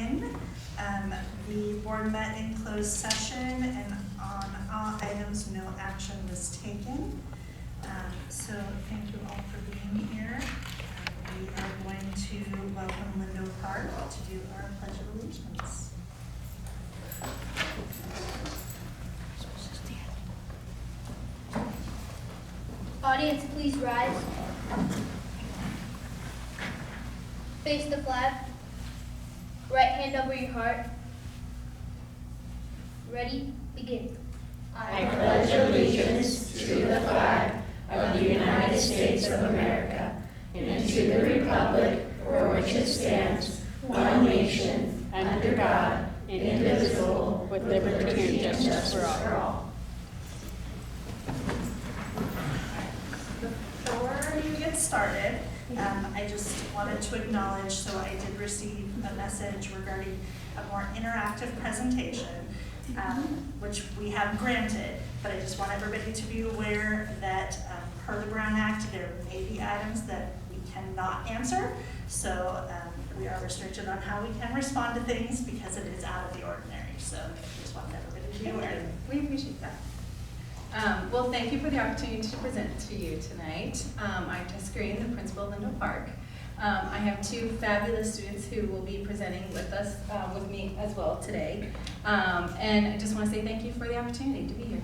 begin. The board met in closed session, and on all items, no action was taken. So thank you all for being here. We are going to welcome Lindo Park to do our Pledge of Allegiance. Audience, please rise. Face the flag. Right hand over your heart. Ready? Begin. I pledge allegiance to the flag of the United States of America and to the republic for which it stands, one nation, under God, indivisible, with liberty and justice for all. Before you get started, I just wanted to acknowledge, so I did receive a message regarding a more interactive presentation, which we have granted, but I just want everybody to be aware that per the Brown Act, there may be items that we cannot answer, so we are restricted on how we can respond to things because it is out of the ordinary, so I just want everybody to be aware. We appreciate that. Well, thank you for the opportunity to present to you tonight. I'm Jessica Green, the principal of Lindo Park. I have two fabulous students who will be presenting with us, with me as well today. And I just want to say thank you for the opportunity to be here.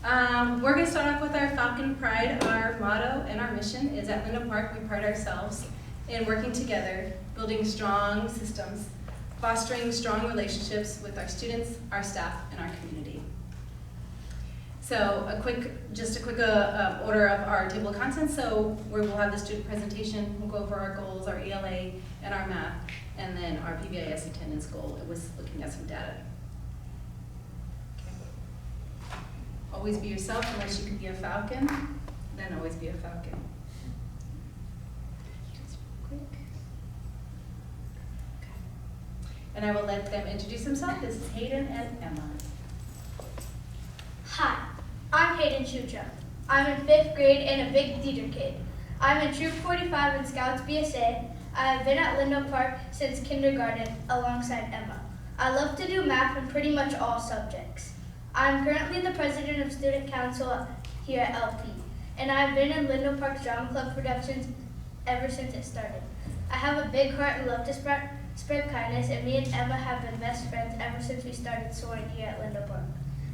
We're going to start off with our Falcon Pride. Our motto and our mission is at Lindo Park, we pride ourselves in working together, building strong systems, fostering strong relationships with our students, our staff, and our community. So just a quick order of our table of contents. So we will have the student presentation, we'll go over our goals, our ELA, and our math, and then our PBIS attendance goal. It was looking at some data. Okay. Always be yourself unless you can be a falcon, then always be a falcon. Just real quick. Okay. And I will let them introduce themselves. This is Hayden and Emma. Hi, I'm Hayden Shucha. I'm in 5th grade and a big theater kid. I'm in Troop 45 in Scouts BSA. I have been at Lindo Park since kindergarten alongside Emma. I love to do math in pretty much all subjects. I'm currently the president of Student Council here at LP, and I've been in Lindo Park's Drama Club productions ever since it started. I have a big heart and love to spread kindness, and me and Emma have been best friends ever since we started soaring here at Lindo Park.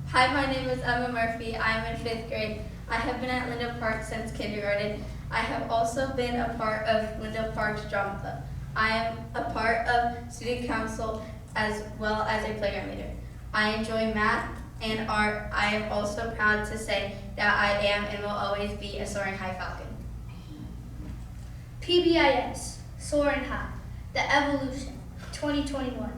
Hi, my name is Emma Murphy. I am in 5th grade. I have been at Lindo Park since kindergarten. I have also been a part of Lindo Park's Drama Club. I am a part of Student Council as well as a playground leader. I enjoy math and art. I am also proud to say that I am and will always be a Soaring High Falcon. PBIS, Soaring High, The Evolution, 2021.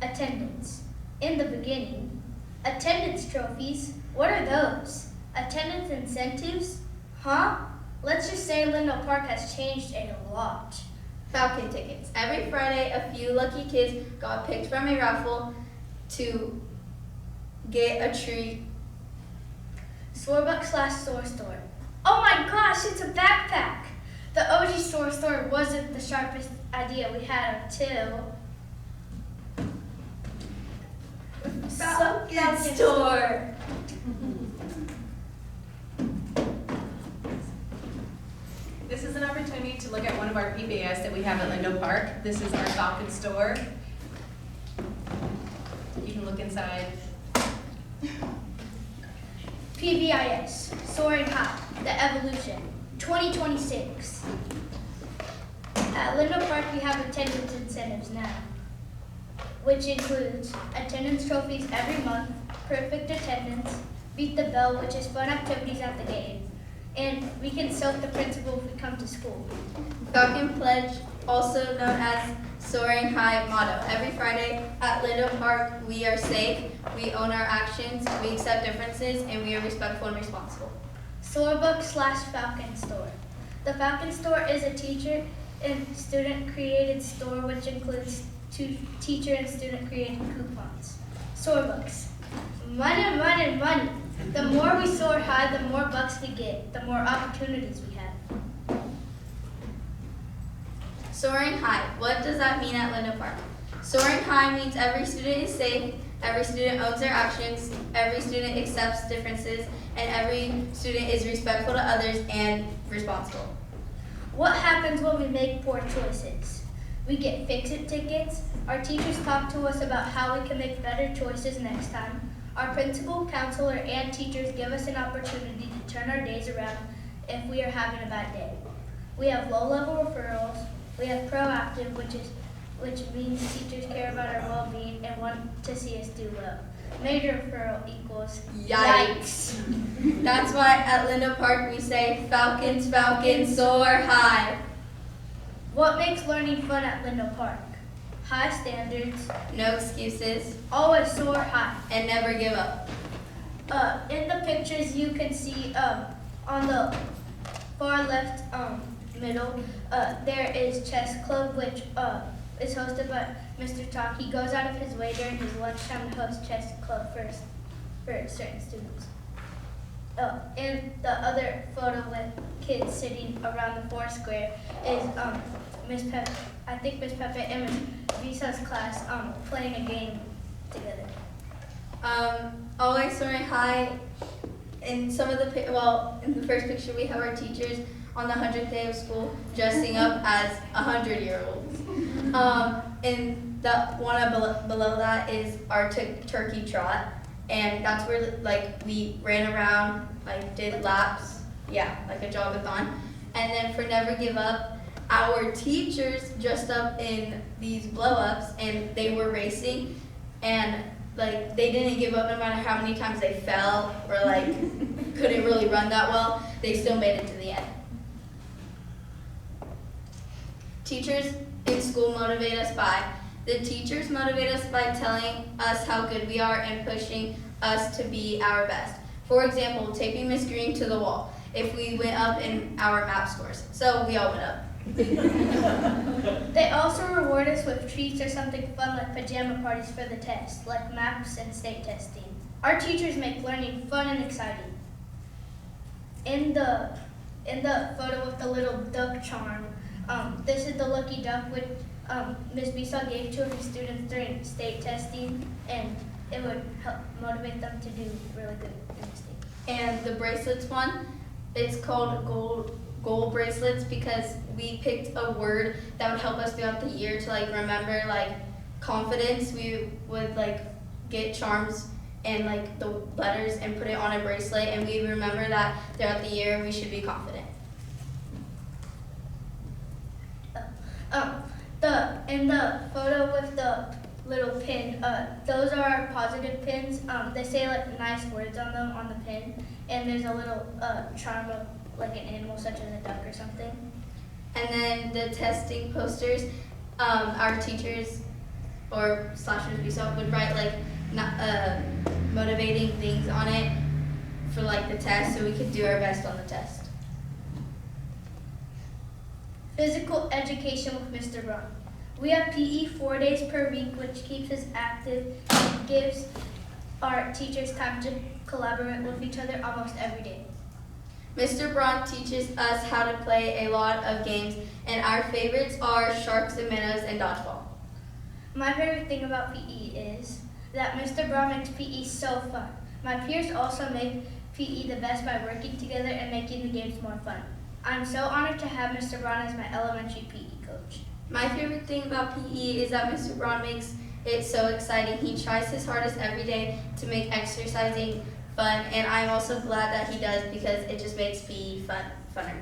Attendance. In the beginning, attendance trophies, what are those? Attendance incentives? Huh? Let's just say Lindo Park has changed a lot. Falcon tickets. Every Friday, a few lucky kids got picked from a raffle to get a treat. Storebuck/store. Oh my gosh, it's a backpack! The OG store wasn't the sharpest idea we had until Falcon store. This is an opportunity to look at one of our PBIS that we have at Lindo Park. This is our Falcon store. You can look inside. PBIS, Soaring High, The Evolution, 2026. At Lindo Park, we have attendance incentives now, which includes attendance trophies every month, perfect attendance, beat the bell, which is fun activities at the game, and we can soak the principal if we come to school. Falcon Pledge, also known as Soaring High motto. Every Friday at Lindo Park, we are safe, we own our actions, we accept differences, and we are respectful and responsible. Storebuck/Falcon store. The Falcon store is a teacher and student created store which includes teacher and student created coupons. Storebooks. Money, money, money. The more we soar high, the more bucks we get, the more opportunities we have. Soaring high. What does that mean at Lindo Park? Soaring high means every student is safe, every student owns their actions, every student accepts differences, and every student is respectful to others and responsible. What happens when we make poor choices? We get fix-it tickets. Our teachers talk to us about how we can make better choices next time. Our principal, counselor, and teachers give us an opportunity to turn our days around if we are having a bad day. We have low-level referrals. We have proactive, which means teachers care about our well-being and want to see us do well. Major referral equals Yikes. That's why at Linda Park we say, Falcons, Falcons, soar high. What makes learning fun at Lindo Park? High standards, No excuses, always soar high. and never give up. In the pictures you can see on the far left middle, there is chess club, which is hosted by Mr. Talk. He goes out of his way during his lunchtime to host chess club for certain students. And the other photo with kids sitting around the four square is Miss Pepe, I think Miss Pepe and Miss Visa's class playing a game together. Always soaring high. In some of the in the first picture we have our teachers on the 100th day of school dressing up as 100-year-olds. And the one below that is our turkey trot, and that's where we ran around, did laps, like a jogathon. And then for Never Give Up, our teachers dressed up in these blow-ups, and they were racing, and they didn't give up no matter how many times they fell or couldn't really run that well. They still made it to the end. Teachers in school motivate us by. The teachers motivate us by telling us how good we are and pushing us to be our best. For example, taping Miss Green to the wall if we went up in our map scores. So we all went up. They also reward us with treats or something fun like pajama parties for the test, like maps and state testing. Our teachers make learning fun and exciting. In the photo with the little duck charm, this is the lucky duck which Ms. Bisa gave to her students during state testing, and it would help motivate them to do really good in the state. And the bracelets one, it's called goal bracelets because we picked a word that would help us throughout the year to remember confidence. We would get charms and the letters and put it on a bracelet, and we remember that throughout the year we should be confident. In the photo with the little pin, those are our positive pins. They say nice words on them on the pin, and there's a little charm of an animal such as a duck or something. And then the testing posters, our teachers or slashers we saw would write motivating things on it for the test, so we could do our best on the test. Physical education with Mr. Braun. We have PE 4 days per week, which keeps us active and gives our teachers time to collaborate with each other almost every day. Mr. Braun teaches us how to play a lot of games, and our favorites are sharks and minnows and dodgeball. My favorite thing about PE is that Mr. Braun makes PE so fun. My peers also make PE the best by working together and making the games more fun. I'm so honored to have Mr. Braun as my elementary PE coach. My favorite thing about PE is that Mr. Braun makes it so exciting. He tries his hardest every day to make exercising fun, and I'm also glad that he does because it just makes PE funner.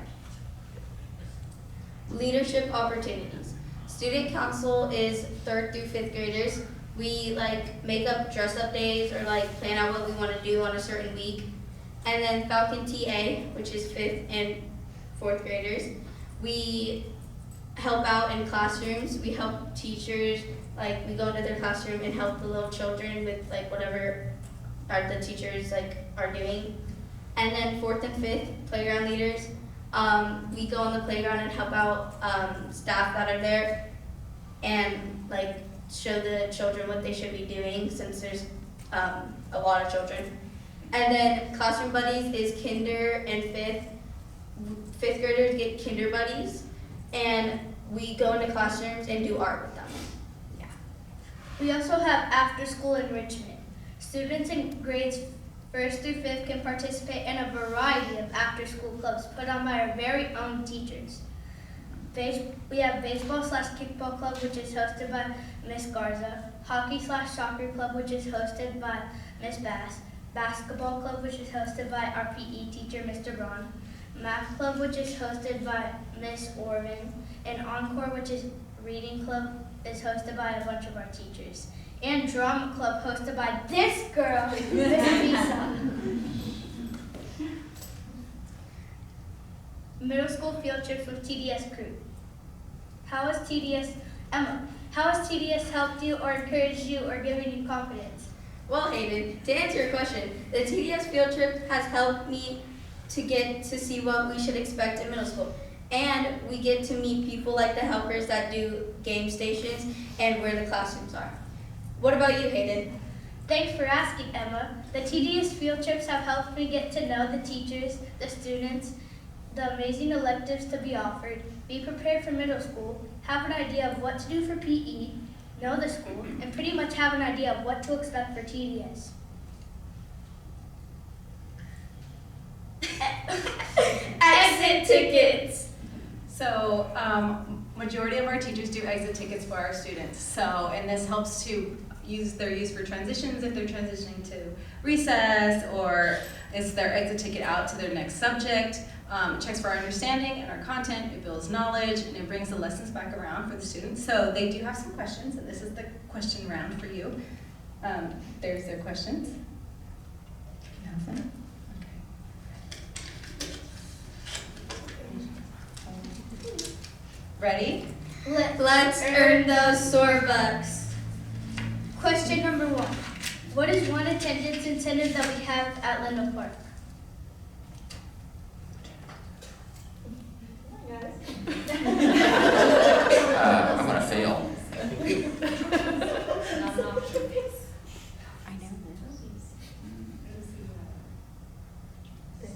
Leadership opportunities. Student council is 3rd through 5th graders. We make up dress up days or plan out what we want to do on a certain week. And then Falcon TA, which is 5th and 4th graders. We help out in classrooms. We help teachers, we go into their classroom and help the little children with whatever the teachers are doing. And then 4th and 5th, playground leaders. We go on the playground and help out staff that are there and show the children what they should be doing since there's a lot of children. And then classroom buddies is kinder and 5th. 5th graders get kinder buddies, and we go into classrooms and do art with them. Yeah. We also have after-school enrichment. Students in grades 1st through 5th can participate in a variety of after-school clubs put on by our very own teachers. We have baseball/kickball club, which is hosted by Miss Garza, hockey/soccer club, which is hosted by Miss Bass, basketball club, which is hosted by our PE teacher, Mr. Braun, math club, which is hosted by Miss Orvin, and Encore, which is reading club, is hosted by a bunch of our teachers, and drama club, hosted by this girl, Miss Lisa. Middle school field trips with TDS crew. Emma, how has TDS helped you or encouraged you or given you confidence? Well, Hayden, to answer your question, the TDS field trip has helped me to get to see what we should expect in middle school. And we get to meet people like the helpers that do game stations and where the classrooms are. What about you, Hayden? Thanks for asking, Emma. The TDS field trips have helped me get to know the teachers, the students, the amazing electives to be offered, be prepared for middle school, have an idea of what to do for PE, know the school, and pretty much have an idea of what to expect for TDS. Exit tickets! So, majority of our teachers do exit tickets for our students. So, and this helps to they're used for transitions if they're transitioning to recess, or is their exit ticket out to their next subject. It checks for our understanding and our content, it builds knowledge, and it brings the lessons back around for the students. So they do have some questions, and this is the question round for you. There's their questions. Okay. Ready? Let's earn those Sorbucks. Question number 1. What is one attendance incentive that we have at Lindell Park? I'm gonna fail. They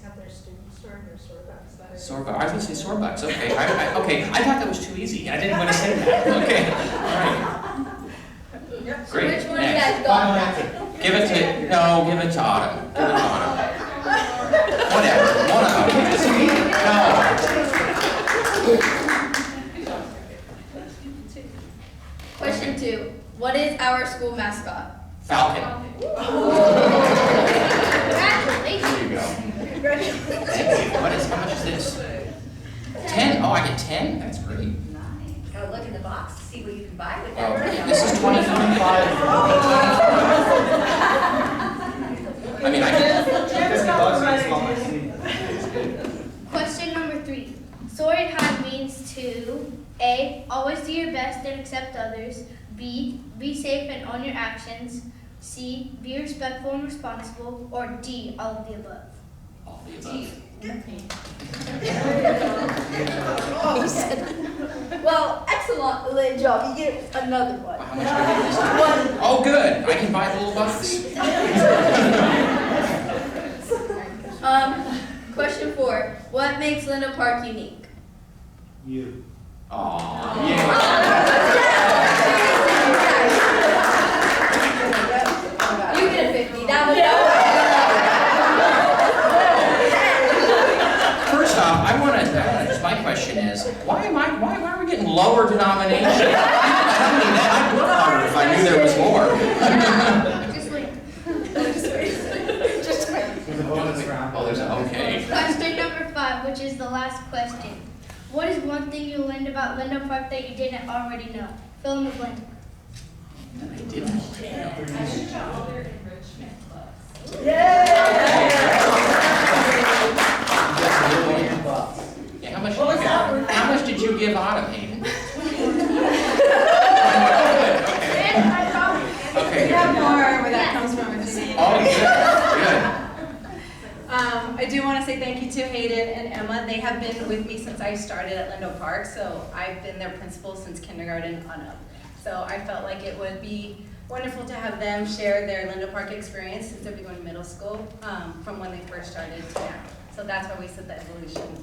have their students or their Sorbucks. Sorbucks. I was gonna say Sorbucks. Okay. Okay. I thought that was too easy. I didn't want to say that. Okay. All right. Great. Which one do you Next. guys got? Give it to Autumn. Give it to Autumn. Whatever. One of them. Just no. Question 2. What is our school mascot? Falcon. Congratulations. There you go. Thank you. How much is this? 10? Oh, I get 10? That's great. Gotta look in the box to see what you can buy with Oh, that. this is 2025. I mean, I can. Question number 3. Soaring high means to A. Always do your best and accept others. B. Be safe and own your actions. C. Be respectful and responsible. Or D. All of the above. All the above. Well, excellent job. You get another one. How much do I get this time? Oh, good. I can buy the little box. Question 4. What makes Lindell Park unique? You. Aww. You get a 50. That was First off, my question is, why are we getting lower denomination? Tell me that. I'd work harder if I knew there was more. Just wait. There's a bonus round. Oh, there's a, okay. Question number 5, which is the last question. What is one thing you learned about Lindell Park that you didn't already know? Fill in the blank. I didn't. Yeah, how much did you give Autumn, Hayden? Okay. We have more where that comes from. Oh, good. I do want to say thank you to Hayden and Emma. They have been with me since I started at Lindell Park, so I've been their principal since kindergarten on up. So I felt like it would be wonderful to have them share their Lindell Park experience since they'll be going to middle school from when they first started to now. So that's why we said the evolution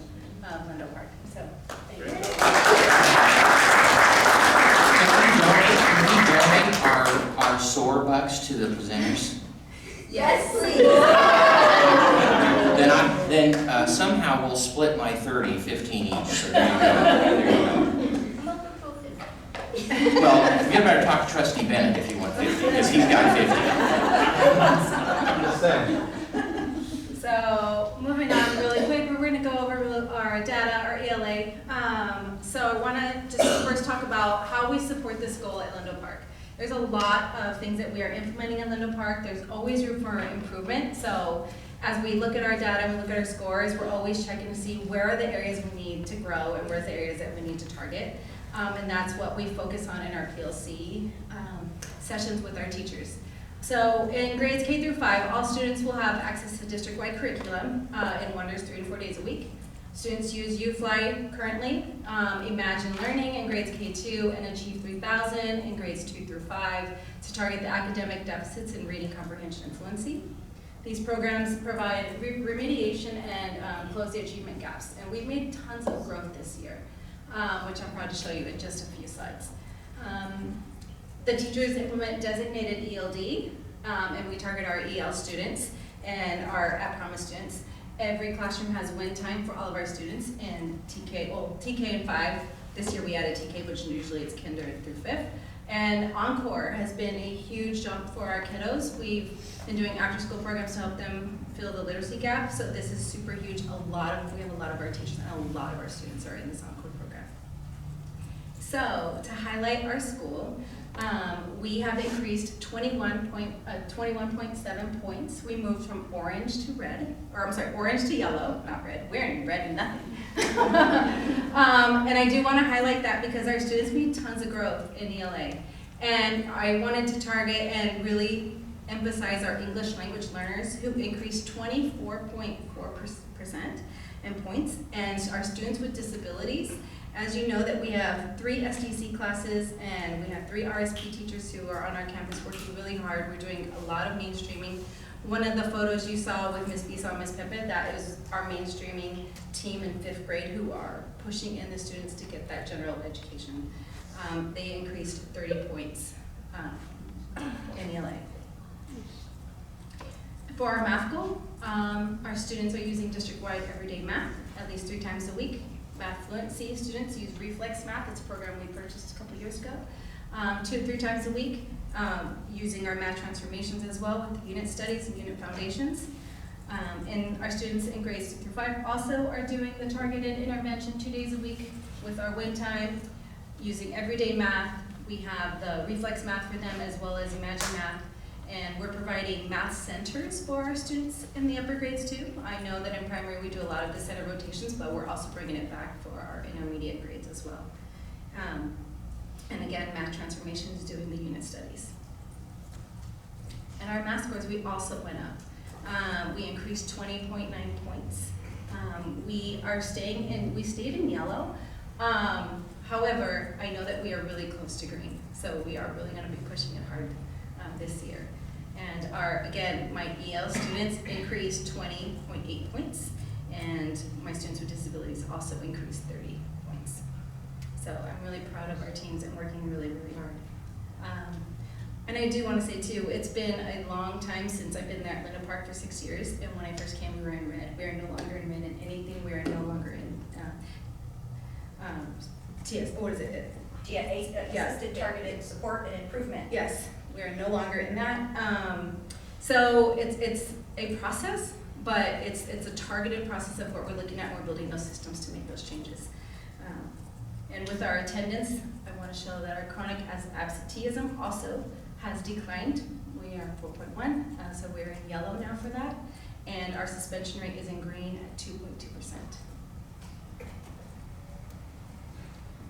of Lindell Park. So thank you. Can we donate our $50 to the presenters? Yes, please. Then somehow we'll split my 30, 15 each. So there you go. There you go. Well, you better talk to Trustee Bennett if you want 50, because he's got 50. I'm just saying. So moving on really quick, we're going to go over our data, our ELA. So I want to just first talk about how we support this goal at Lindo Park. There's a lot of things that we are implementing at Lindo Park. There's always room for improvement. So as we look at our data and we look at our scores, we're always checking to see where are the areas we need to grow and where's the areas that we need to target. And that's what we focus on in our PLC sessions with our teachers. So in grades K through 5, all students will have access to district-wide curriculum in Wonders 3 and 4 days a week. Students use UFly currently, Imagine Learning in grades K2, and Achieve 3000 in grades 2 through 5 to target the academic deficits in reading comprehension and fluency. These programs provide remediation and close the achievement gaps. And we've made tons of growth this year, which I'm proud to show you in just a few slides. The teachers implement designated ELD, and we target our EL students and our at-promise students. Every classroom has win time for all of our students, and TK and 5. This year we added TK, which usually it's kinder through 5th. And Encore has been a huge jump for our kiddos. We've been doing after-school programs to help them fill the literacy gap, so this is super huge. We have a lot of our teachers and a lot of our students are in this Encore program. So to highlight our school, we have increased 21.7 points. We moved from orange to red, orange to yellow, not red. We're in red and nothing. And I do want to highlight that because our students made tons of growth in ELA. And I wanted to target and really emphasize our English language learners who increased 24.4% in points, and our students with disabilities. As you know that we have 3 SDC classes and we have 3 RSP teachers who are on our campus working really hard. We're doing a lot of mainstreaming. One of the photos you saw with Ms. Bisa and Ms. Pepe, that is our mainstreaming team in 5th grade who are pushing in the students to get that general education. They increased 30 points in ELA. For our math goal, our students are using district-wide everyday math at least 3 times a week. Math fluency students use Reflex Math. It's a program we purchased a couple years ago. 2 to 3 times a week, using our math transformations as well with unit studies and unit foundations. And our students in grades 2 through 5 also are doing the targeted intervention 2 days a week with our wait time, using everyday math. We have the Reflex Math for them as well as Imagine Math. And we're providing math centers for our students in the upper grades too. I know that in primary we do a lot of the center rotations, but we're also bringing it back for our intermediate grades as well. And again, math transformations doing the unit studies. And our math scores, we also went up. We increased 20.9 points. We stayed in yellow. However, I know that we are really close to green, so we are really gonna be pushing it hard this year. And my EL students increased 20.8 points, and my students with disabilities also increased 30 points. So I'm really proud of our teams and working really, really hard. And I do want to say too, it's been a long time since I've been there at Lindo Park for 6 years, and when I first came we were in red. We are no longer in red in anything, we are no longer in Assisted targeted support and improvement. Yes, we are no longer in that. So it's a process, but it's a targeted process of what we're looking at. We're building those systems to make those changes. And with our attendance, I want to show that our chronic absenteeism also has declined. We are 4.1, so we're in yellow now for that. And our suspension rate is in green at 2.2%.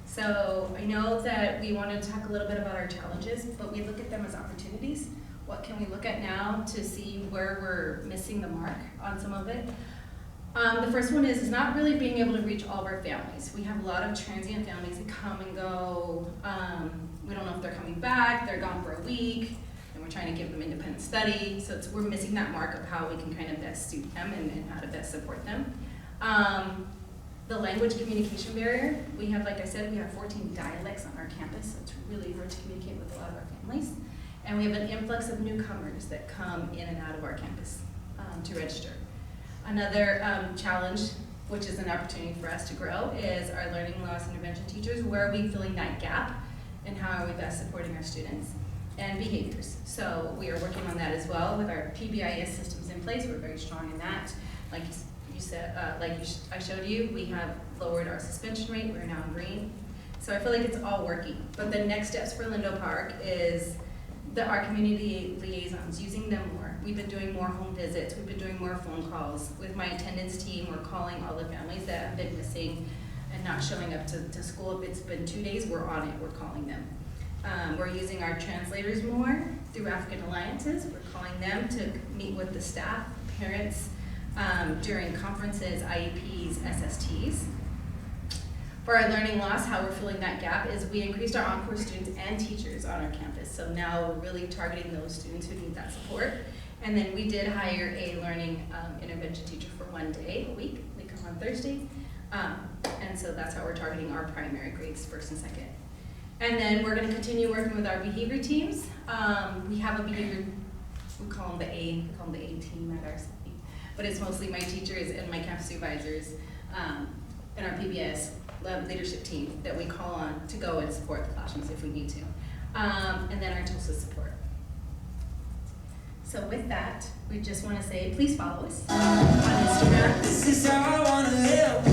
So I know that we want to talk a little bit about our challenges, but we look at them as opportunities. What can we look at now to see where we're missing the mark on some of it? The first one is not really being able to reach all of our families. We have a lot of transient families that come and go. We don't know if they're coming back, they're gone for a week, and we're trying to give them independent study. So we're missing that mark of how we can kind of best suit them and how to best support them. The language communication barrier. We have, like I said, we have 14 dialects on our campus, so it's really hard to communicate with a lot of our families. And we have an influx of newcomers that come in and out of our campus to register. Another challenge, which is an opportunity for us to grow, is our learning loss intervention teachers. Where are we filling that gap, and how are we best supporting our students and behaviors? So we are working on that as well with our PBIS systems in place. We're very strong in that. Like you said, I showed you, we have lowered our suspension rate. We're now in green. So I feel like it's all working. But the next steps for Lindo Park is our community liaisons, using them more. We've been doing more home visits. We've been doing more phone calls. With my attendance team, we're calling all the families that have been missing and not showing up to school. If it's been 2 days, we're on it. We're calling them. We're using our translators more through African Alliances. We're calling them to meet with the staff, parents, during conferences, IEPs, SSTs. For our learning loss, how we're filling that gap is we increased our encore students and teachers on our campus. So now we're really targeting those students who need that support. And then we did hire a learning intervention teacher for 1 day a week. They come on Thursday. And so that's how we're targeting our primary grades, 1st and 2nd. And then we're gonna continue working with our behavior teams. We have a behavior, we call them the A team at our city. But it's mostly my teachers and my campus supervisors and our PBS leadership team that we call on to go and support the classrooms if we need to. And then our TOSA support. So with that, we just want to say, please follow us on Instagram. This is how I want to live.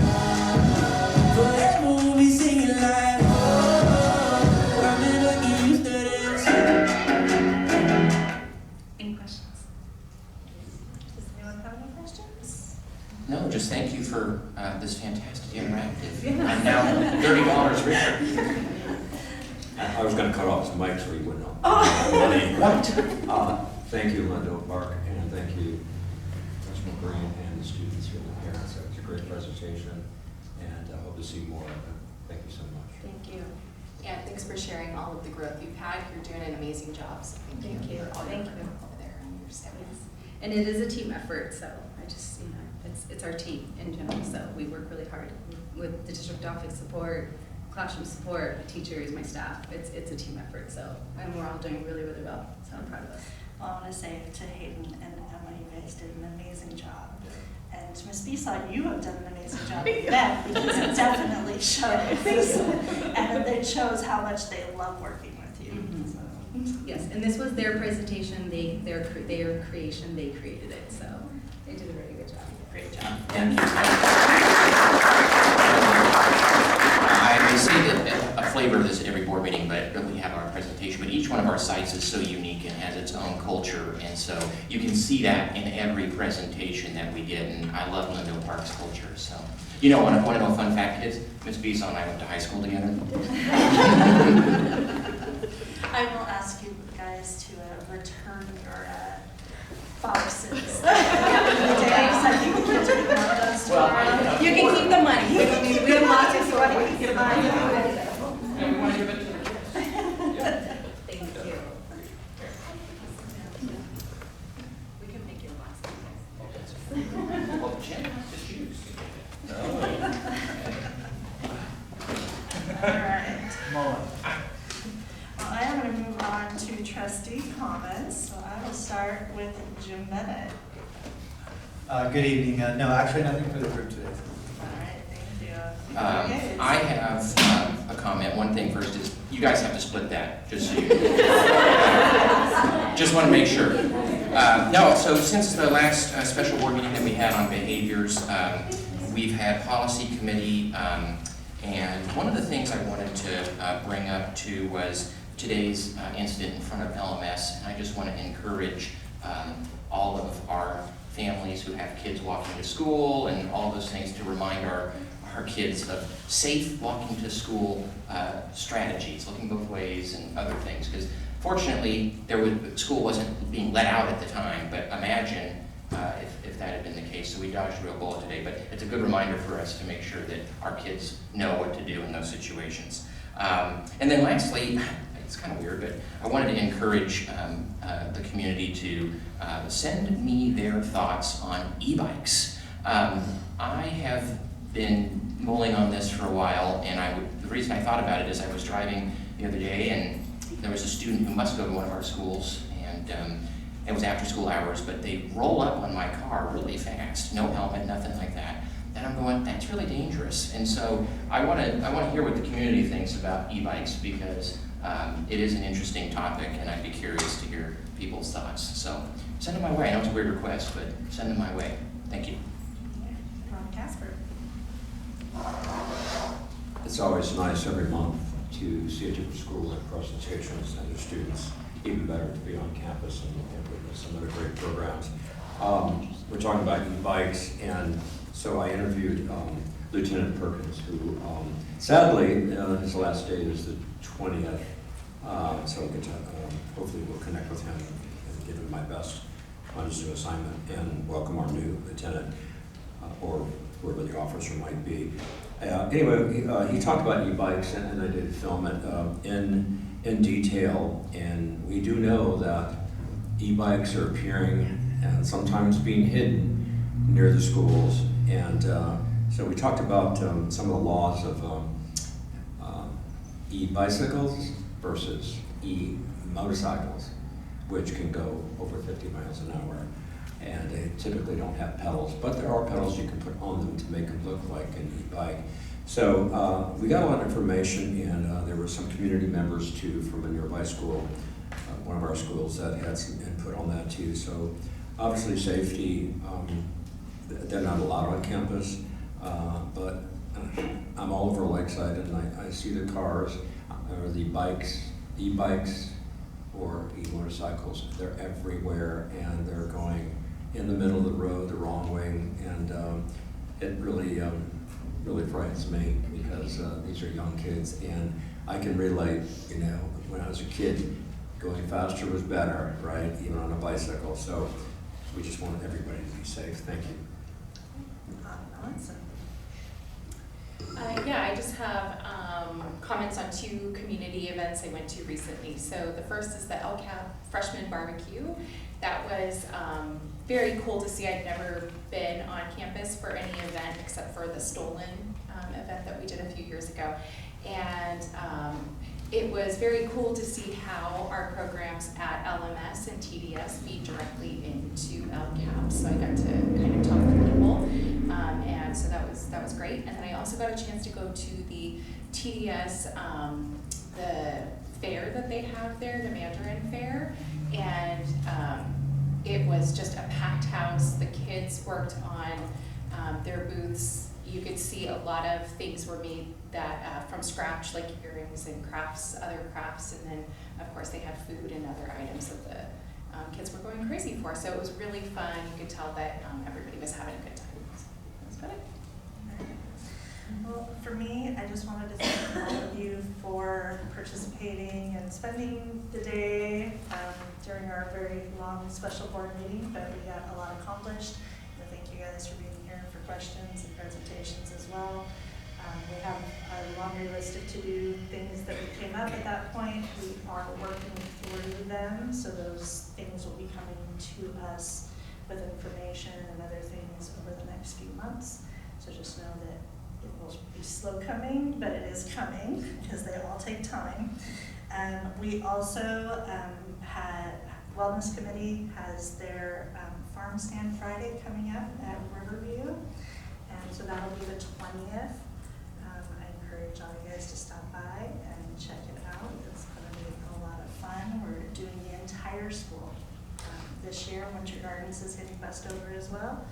Forever we'll be singing like, oh, I'm never used to this. Any questions? Does anyone have any questions? No, just thank you for this fantastic interactive. I'm now $30 richer. I was going to cut off his mic so he wouldn't know. What? Thank you, Lindo Park, and thank you, Principal Green, and the students here, the parents. That was a great presentation, and I hope to see more of it. Thank you so much. Thank you. Yeah, thanks for sharing all of the growth you've had. You're doing an amazing job, so thank you for all your work over there and your staff. And it is a team effort, so I just, it's our team in general, so we work really hard with the district office support, classroom support, my teachers, my staff. It's a team effort, so, and we're all doing really, really well, so I'm proud of us. Well, I want to say to Hayden and Emma, you guys did an amazing job. And Ms. Beside, you have done an amazing job with them, because it definitely shows. And it shows how much they love working with you. Mm-hmm. So. Yes, and this was their presentation, their creation, they created it, so they did a very good job. Great job. And I may say that a flavor of this at every board meeting, but we have our presentation, but each one of our sites is so unique and has its own culture, and so you can see that in every presentation that we get, and I love Lindo Park's culture. So, you know, want to know a fun fact is, Ms. Bisa and I went to high school together. I will ask you guys to return your boxes. I think the kids are going to want those tomorrow. You can keep the money. We have lots of What do you think about it? And we want to give it to the kids. Thank you. We can make you a box. Well, Jen, just use. All right. Well, I am going to move on to trustee comments. So I will start with Jim Bennett. Good evening. No, actually nothing for the group today. All right, thank you. I have a comment. One thing first is, you guys have to split that, just so you just want to make sure. No, so since the last special board meeting that we had on behaviors, we've had policy committee, and one of the things I wanted to bring up too was today's incident in front of LMS, and I just want to encourage all of our families who have kids walking to school and all those things to remind our kids of safe walking to school strategies, looking both ways and other things. Because fortunately, school wasn't being let out at the time, but imagine if that had been the case. So we dodged a real bullet today, but it's a good reminder for us to make sure that our kids know what to do in those situations. And then lastly, it's kind of weird, but I wanted to encourage the community to send me their thoughts on e-bikes. I have been mulling on this for a while, and the reason I thought about it is I was driving the other day, and there was a student student who must go to one of our schools, and it was after school hours, but they roll up on my car really fast, no helmet, nothing like that. And I'm going, that's really dangerous. And so I want to hear what the community thinks about e-bikes, because it is an interesting topic, and I'd be curious to hear people's thoughts. So send them my way. I know it's a weird request, but send them my way. Thank you. Ron Casper. It's always nice every month to see a different school and presentations and their students. Even better to be on campus and witness some other great programs. We're talking about e-bikes, and so I interviewed Lieutenant Perkins, who sadly his last date is the 20th. So we'll get to, hopefully we'll connect with him and give him my best on his new assignment, and welcome our new lieutenant or whoever the officer might be. Anyway, he talked about e-bikes, and I did film it in detail, and we do know that e-bikes are appearing and sometimes being hidden near the schools, and so we talked about some of the laws of e-bicycles versus e-motorcycles, which can go over 50 miles an hour, and they typically don't have pedals, but there are pedals you can put on them to make them look like an e-bike. So we got a lot of information, and there were some community members too from a nearby school, one of our schools, that had some input on that too. So obviously safety, they're not allowed on campus, but I'm all over Lakeside, and I see the cars, or the bikes, e-bikes or e-motorcycles. They're everywhere, and they're going in the middle of the road the wrong way, and it really really frightens me, because these are young kids, and I can relate. You know, when I was a kid, going faster was better, right? Even on a bicycle. So we just want everybody to be safe. Thank you. Melissa. Yeah, I just have comments on two community events I went to recently. So the first is the LCAP Freshman Barbecue. That was very cool to see. I'd never been on campus for any event except for the Stolen event that we did a few years ago. And it was very cool to see how our programs at LMS and TDS feed directly into LCAP. So I got to kind of talk to people, and so that was great. And then I also got a chance to go to the TDS, the fair that they have there, the Mandarin Fair, and it was just a packed house. The kids worked on their booths. You could see a lot of things were made that from scratch, like earrings and crafts, other crafts, and then of course they had food and other items that the kids were going crazy for. So it was really fun. You could tell that everybody was having a good time. So that's about it. Well, for me, I just wanted to thank all of you for participating and spending the day during our very long special board meeting, but we got a lot accomplished. And thank you guys for being here for questions and presentations as well. We have a laundry list of to-do things that we came up at that point. We are working through them, so those things will be coming to us with information and other things over the next few months. So just know that it will be slow coming, but it is coming, because they all take time. We also had Wellness Committee has their Farm Stand Friday coming up at Riverview, and so that'll be the 20th. I encourage all you guys to stop by and check it out. It's going to be a lot of fun. We're doing the entire school this year. Winter Gardens is hitting Westover as well,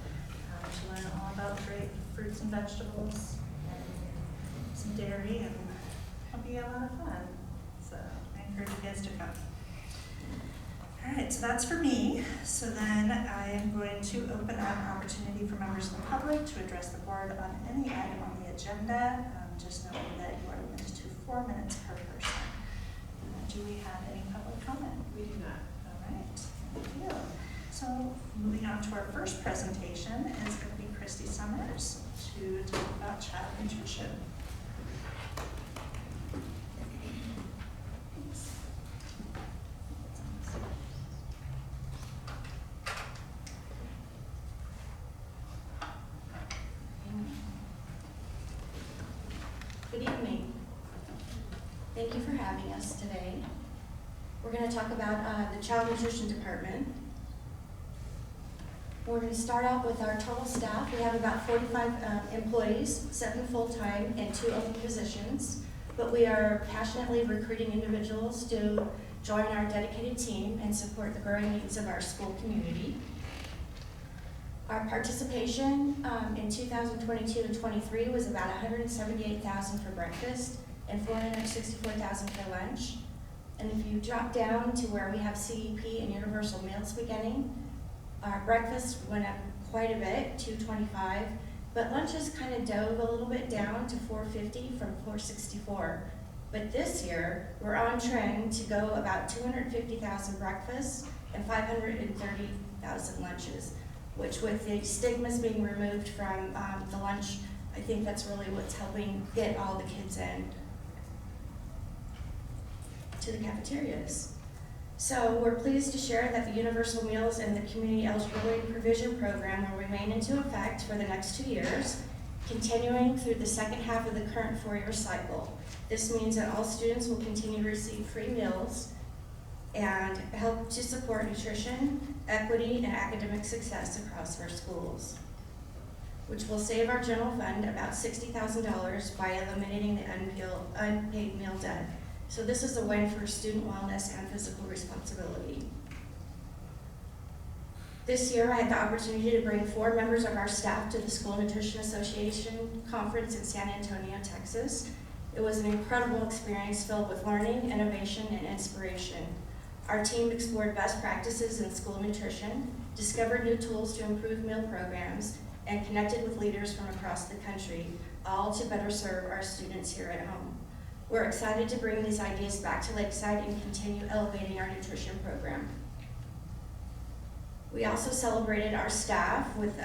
to learn all about great fruits and vegetables and some dairy, and it'll be a lot of fun. So I encourage you guys to come. All right, so that's for me. So then I am going to open up an opportunity for members of the public to address the board on any item on the agenda. Just knowing that you are limited to 4 minutes per person. Do we have any public comment? We do not. All right, thank you. So moving on to our first presentation is going to be Christy Summers to talk about child nutrition. Good evening. Thank you for having us today. We're We're going to talk about the Child Nutrition Department. We're going to start out with our total staff. We have about 45 employees, 7 full-time and 2 open positions. But we are passionately recruiting individuals to join our dedicated team and support the growing needs of our school community. Our participation in 2022 and 23 was about $178,000 for breakfast and $464,000 for lunch. And if you drop down to where we have CEP and universal meals beginning, our breakfast went up quite a bit, $225, but lunches kind of dove a little bit down to $450 from $464. But this year, we're on trend to go about $250,000 breakfasts and $530,000 lunches, which with the stigmas being removed from the lunch, I think that's really what's helping get all the kids in to the cafeterias. So we're pleased to share that the Universal Meals and the Community Eligibility Provision Program will remain into effect for the next 2 years, continuing through the second half of the current 4-year cycle. This means that all students will continue to receive free meals and help to support nutrition, equity, and academic success across our schools, which will save our general fund about $60,000 by eliminating the unpaid meal debt. So this is a win for student wellness and physical responsibility. This year, I had the opportunity to bring 4 members of our staff to the School Nutrition Association Conference in San Antonio, Texas. It was an incredible experience filled with learning, innovation, and inspiration. Our team explored best practices in school nutrition, discovered new tools to improve meal programs, and connected with leaders from across the country, all to better serve our students here at home. We're excited to bring these ideas back to Lakeside and continue elevating our nutrition program. We also celebrated our staff with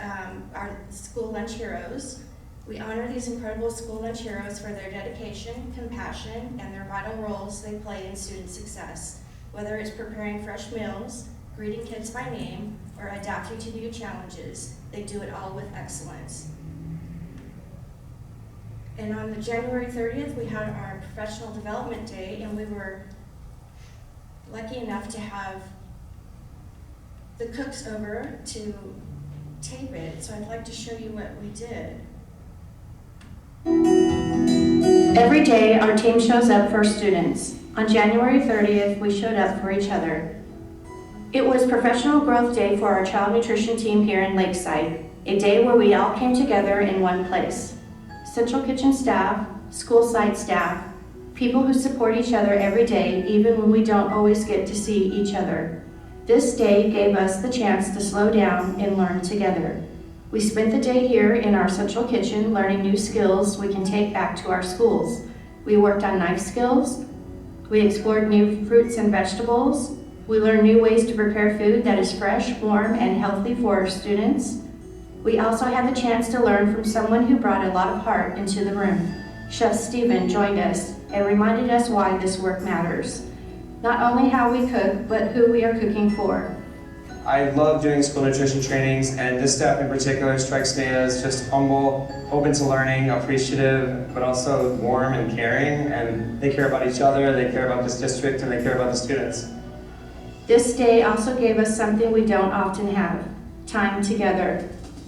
our School Lunch Heroes. We honor these incredible School Lunch Heroes for their dedication, compassion, and their vital roles they play in student success, whether it's preparing fresh meals, greeting kids by name, or adapting to new challenges. They do it all with excellence. And on the January 30th, we had our Professional Development Day, and we were lucky enough to have the cooks over to tape it. So I'd like to show you what we did. Every day, our team shows up for students. On January 30th, we showed up for each other. It was Professional Growth Day for our child nutrition team here in Lakeside, a day where we all came together in one place. Central Kitchen staff, school site staff, people who support each other every day, even when we don't always get to see each other. This day gave us the chance to slow down and learn together. We spent the day here in our Central Kitchen learning new skills we can take back to our schools. We worked on knife skills, we explored new fruits and vegetables, we learned new ways to prepare food that is fresh, warm, and healthy for our students. We also had the chance to learn from someone who brought a lot of heart into the room. Chef Stephen joined us and reminded us why this work matters. Not only how we cook, but who we are cooking for. I love doing school nutrition trainings, and this staff in particular strikes me as just humble, open to learning, appreciative, but also warm and caring, and they care about each other, they care about this district, and they care about the students. This day also gave us something we don't often have, time together.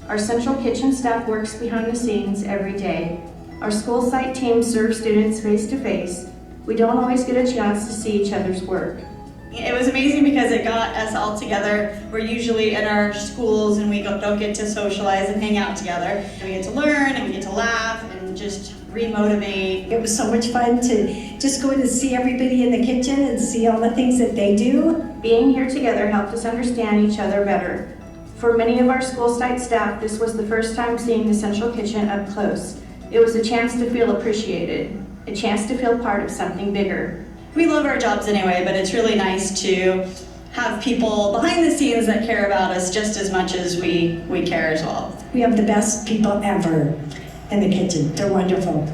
Our Central Kitchen staff works behind the scenes every day. Our school site team serves students face-to-face. We don't always get a chance to see each other's work. It was amazing because it got us all together. We're usually in our schools and we don't get to socialize and hang out together. We get to learn and we get to laugh and just re-motivate. It was so much fun to just go and see everybody in the kitchen and see all the things that they do. Being here together helped us understand each other better. For many of our school site staff, this was the first time seeing the Central Kitchen up close. It was a chance to feel appreciated, a chance to feel part of something bigger. We love our jobs anyway, but it's really nice to have people behind the scenes that care about us just as much as we care as well. We have the best people ever in the kitchen. They're wonderful.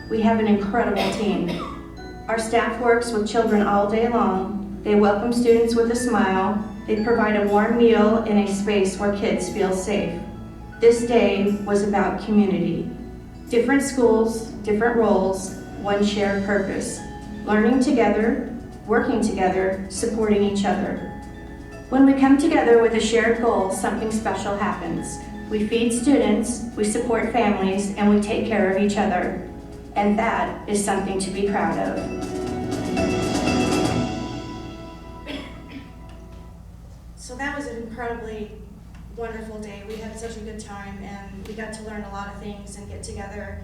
We have an incredible team. Our staff works with children all day long. They welcome students with a smile. They provide a warm meal in a space where kids feel safe. This day was about community. Different schools, different roles, one shared purpose. Learning together, working together, supporting each other. When we come together with a shared goal, something special happens. We feed students, we support families, and we take care of each other. And that is something to be proud of. So that was an incredibly wonderful day. We had such a good time, and we got to learn a lot of things and get together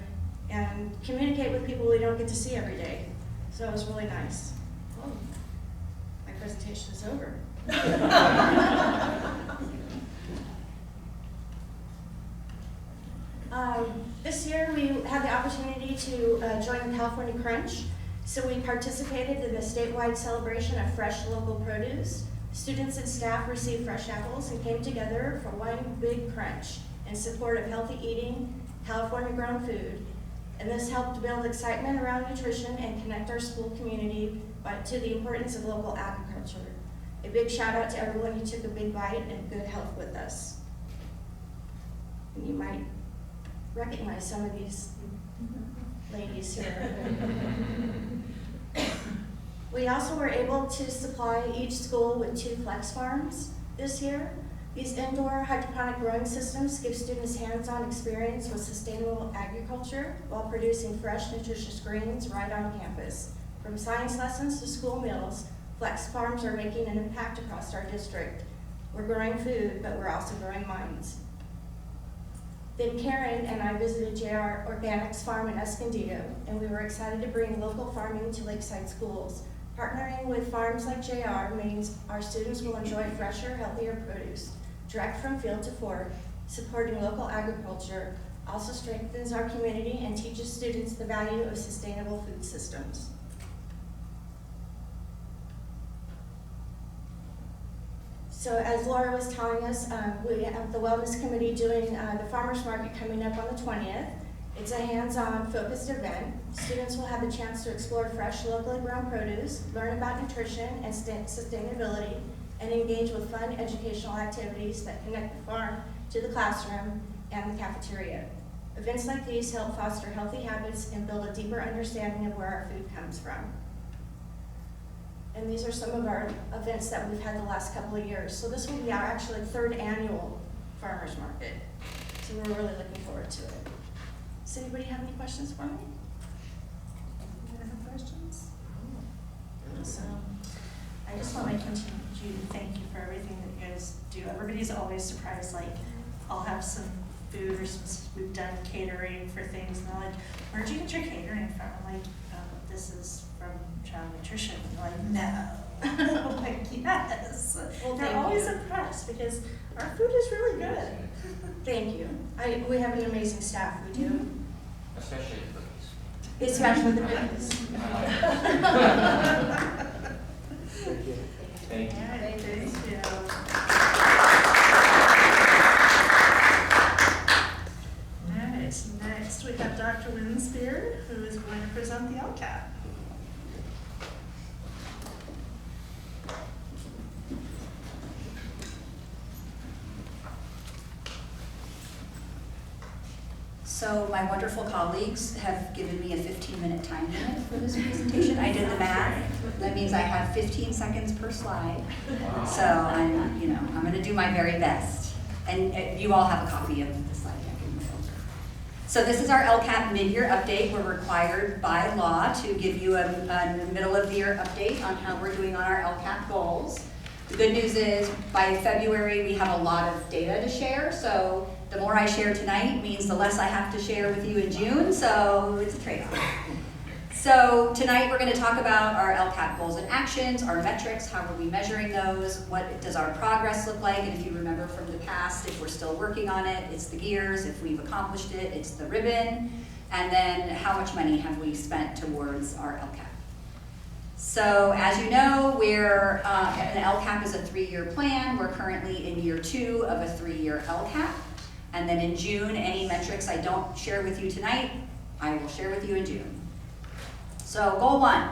and communicate with people we don't get to see every day. So it was really nice. Oh, my presentation is over. This year we had the opportunity to join the California Crunch. So we participated in the statewide celebration of fresh local produce. Students and staff received fresh apples and came together for one big crunch in support of healthy eating, California-grown food. And this helped build excitement around nutrition and connect our school community to the importance of local agriculture. A big shout out to everyone who took a big bite and good health with us. And you might recognize some of these ladies here. We also were able to supply each school with 2 flex farms this year. These indoor hydroponic growing systems give students hands-on experience with sustainable agriculture while producing fresh, nutritious greens right on campus. From science lessons to school meals, flex farms are making an impact across our district. We're growing food, but we're also growing minds. Then Karen and I visited JR Organics Farm in Escondido, and we were excited to bring local farming to Lakeside schools. Partnering with farms like JR means our students will enjoy fresher, healthier produce, direct from field to fork. Supporting local agriculture also strengthens our community and teaches students the value of sustainable food systems. So as Laura was telling us, we have the Wellness Committee doing the Farmers Market coming up on the 20th. It's a hands-on focused event. Students will have the chance to explore fresh, locally grown produce, learn about nutrition and sustainability, and engage with fun educational activities that connect the farm to the classroom and the cafeteria. Events like these help foster healthy habits and build a deeper understanding of where our food comes from. And these are some of our events that we've had the last couple of years. So this will be our actually 3rd annual Farmers Market. So we're really looking forward to it. Does anybody have any questions for me? Any other questions? Awesome. I just want to continue to thank you for everything that you guys do. Everybody's always surprised, like, I'll have some food or we've done catering for things, and they're like, where'd you get your catering from? I'm like, this is from Child Nutrition. They're like, no. I'm like, yes. Well, they're always impressed because our food is really good. Thank you. We have an amazing staff, we do. Especially the cookies. Especially the cookies. Thank you. Thank you. All right, thank you. All right, next we have Dr. Winspear, who is going to present the LCAP. So my wonderful colleagues have given me a 15-minute time limit for this presentation. I did the math. That means I have 15 seconds per slide. So I'm going to do my very best. And you all have a copy of the slide deck in the middle. So this is our LCAP mid-year update. We're required by law to give you a middle-of-the-year update on how we're doing on our LCAP goals. The good news is by February we have a lot of data to share. So the more I share tonight means the less I have to share with you in June, so it's a trade-off. So tonight we're going to talk about our LCAP goals and actions, our metrics, how are we measuring those, what does our progress look like, and if you remember from the past, if we're still working on it, it's the gears, if we've accomplished it, it's the ribbon, and then how much money have we spent towards our LCAP. So as you know, an LCAP is a 3-year plan. We're currently in year 2 of a 3-year LCAP. And then in June, any metrics I don't share with you tonight, I will share with you in June. So goal 1,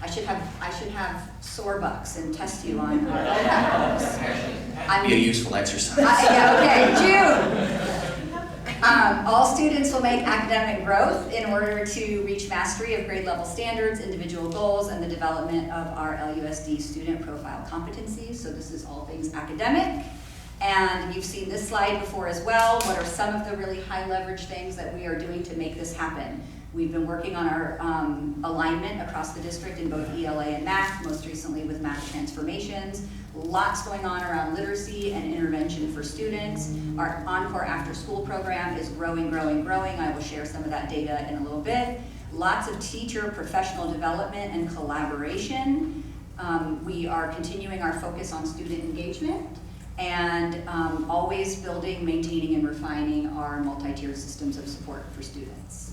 I should have sore bucks and test you on our LCAP goals. Be a useful exercise. Yeah, okay, June. All students will make academic growth in order to reach mastery of grade level standards, individual goals, and the development of our LUSD student profile competencies. So this is all things academic. And you've seen this slide before as well. What are some of the really high leverage things that we are doing to make this happen? We've been working on our alignment across the district in both ELA and math, most recently with math transformations. Lots going on around literacy and intervention for students. Our Encore after school program is growing, growing, growing. I will share some of that data in a little bit. Lots of teacher professional development and collaboration. We are continuing our focus on student engagement and always building, maintaining, and refining our multi-tiered systems of support for students.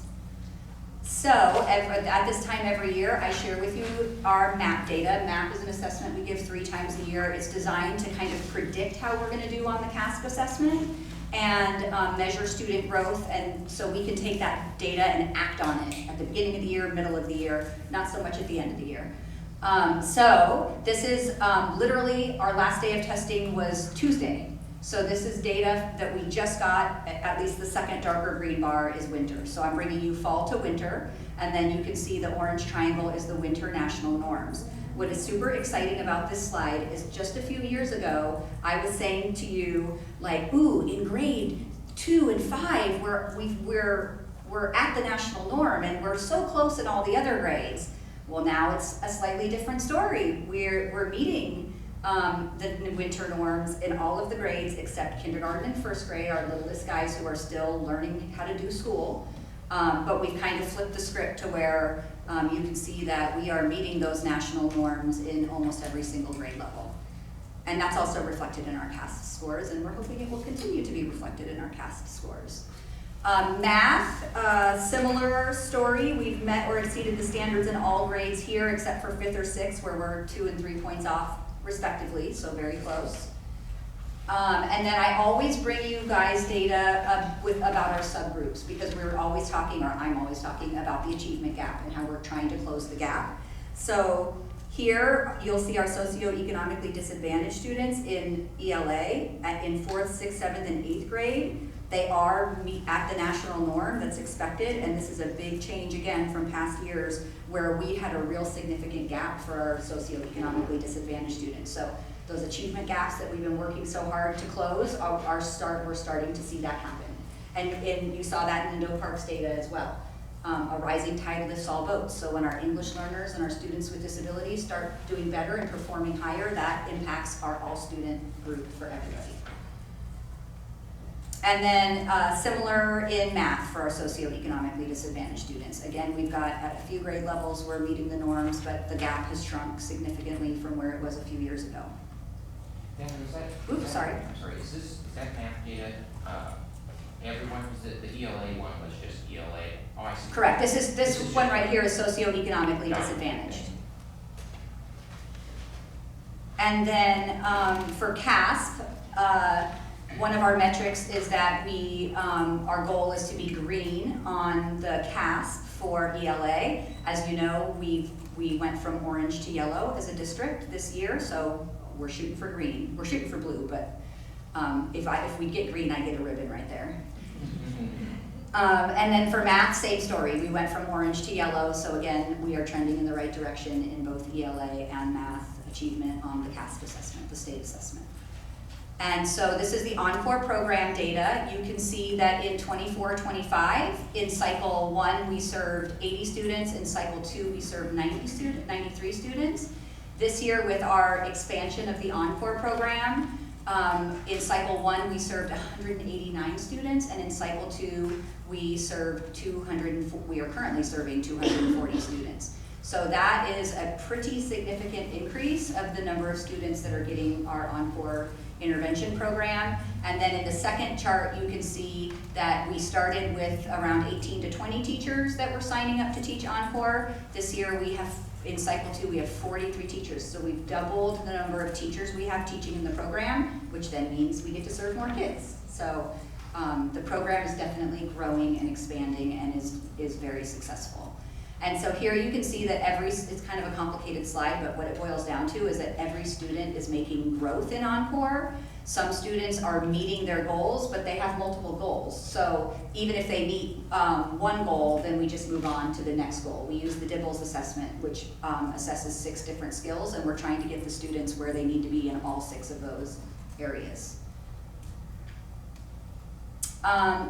So at this time every year, I share with you our MAP data. MAP is an assessment we give 3 times a year. It's designed to kind of predict how we're going to do on the CASP assessment and measure student growth, and so we can take that data and act on it at the beginning of the year, middle of the year, not so much at the end of the year. So this is literally our last day of testing was Tuesday. So this is data that we just got, at least the second darker green bar is winter. So I'm bringing you fall to winter, and then you can see the orange triangle is the winter national norms. What is super exciting about this slide is just a few years ago, I was saying to you, like, ooh, in grade 2 and 5, we're at the national norm, and we're so close in all the other grades. Well, now it's a slightly different story. We're meeting the winter norms in all of the grades except kindergarten and first grade, our littlest guys who are still learning how to do school. But we've kind of flipped the script to where you can see that we are meeting those national norms in almost every single grade level. And that's also reflected in our CAST scores, and we're hoping it will continue to be reflected in our CAST scores. Math, similar story. We've met or exceeded the standards in all grades here except for 5th or 6th, where we're 2 and 3 points off respectively, so very close. And then I always bring you guys data about our subgroups, because we're always talking, or I'm always talking about the achievement gap and how we're trying to close the gap. So here you'll see our socioeconomically disadvantaged students in ELA in 4th, 6th, 7th, and 8th grade. They are at the national norm that's expected, and this is a big change again from past years where we had a real significant gap for our socioeconomically disadvantaged students. So those achievement gaps that we've been working so hard to close, we're starting to see that happen. And you saw that in Indo Park's data as well. A rising tide lifts all boats. So when our English learners and our students with disabilities start doing better and performing higher, that impacts our all student group for everybody. And then similar in math for our socioeconomically disadvantaged students. Again, we've got at a few grade levels we're meeting the norms, but the gap has shrunk significantly from where it was a few years ago. Oops, sorry. I'm sorry, is that math data, everyone, the ELA one was just ELA? Oh, I see. Correct, this one right here is socioeconomically disadvantaged. And then for CASP, one of our metrics is that our goal is to be green on the CASP for ELA. As you know, we went from orange to yellow as a district this year, so we're shooting for green. We're shooting for blue, but if we get green, I get a ribbon right there. And then for math, same story. We went from orange to yellow, so again, we are trending in the right direction in both ELA and math achievement on the CASP assessment, the state assessment. And so this is the Encore program data. You can see that in 24-25, in cycle 1 we served 80 students, in cycle 2 we served 93 students. This year with our expansion of the Encore program, in cycle 1 we served 189 students, and in cycle 2 we are currently serving 240 students. So that is a pretty significant increase of the number of students that are getting our Encore intervention program. And then in the second chart, you can see that we started with around 18 to 20 teachers that were signing up to teach Encore. This year we have, in cycle 2, we have 43 teachers. So we've doubled the number of teachers we have teaching in the program, which then means we get to serve more kids. So the program is definitely growing and expanding and is very successful. And so here you can see that it's kind of a complicated slide, but what it boils down to is that every student is making growth in Encore. Some students are meeting their goals, but they have multiple goals. So even if they meet one goal, then we just move on to the next goal. We use the DIBELS assessment, which assesses 6 different skills, and we're trying to get the students where they need to be in all 6 of those areas.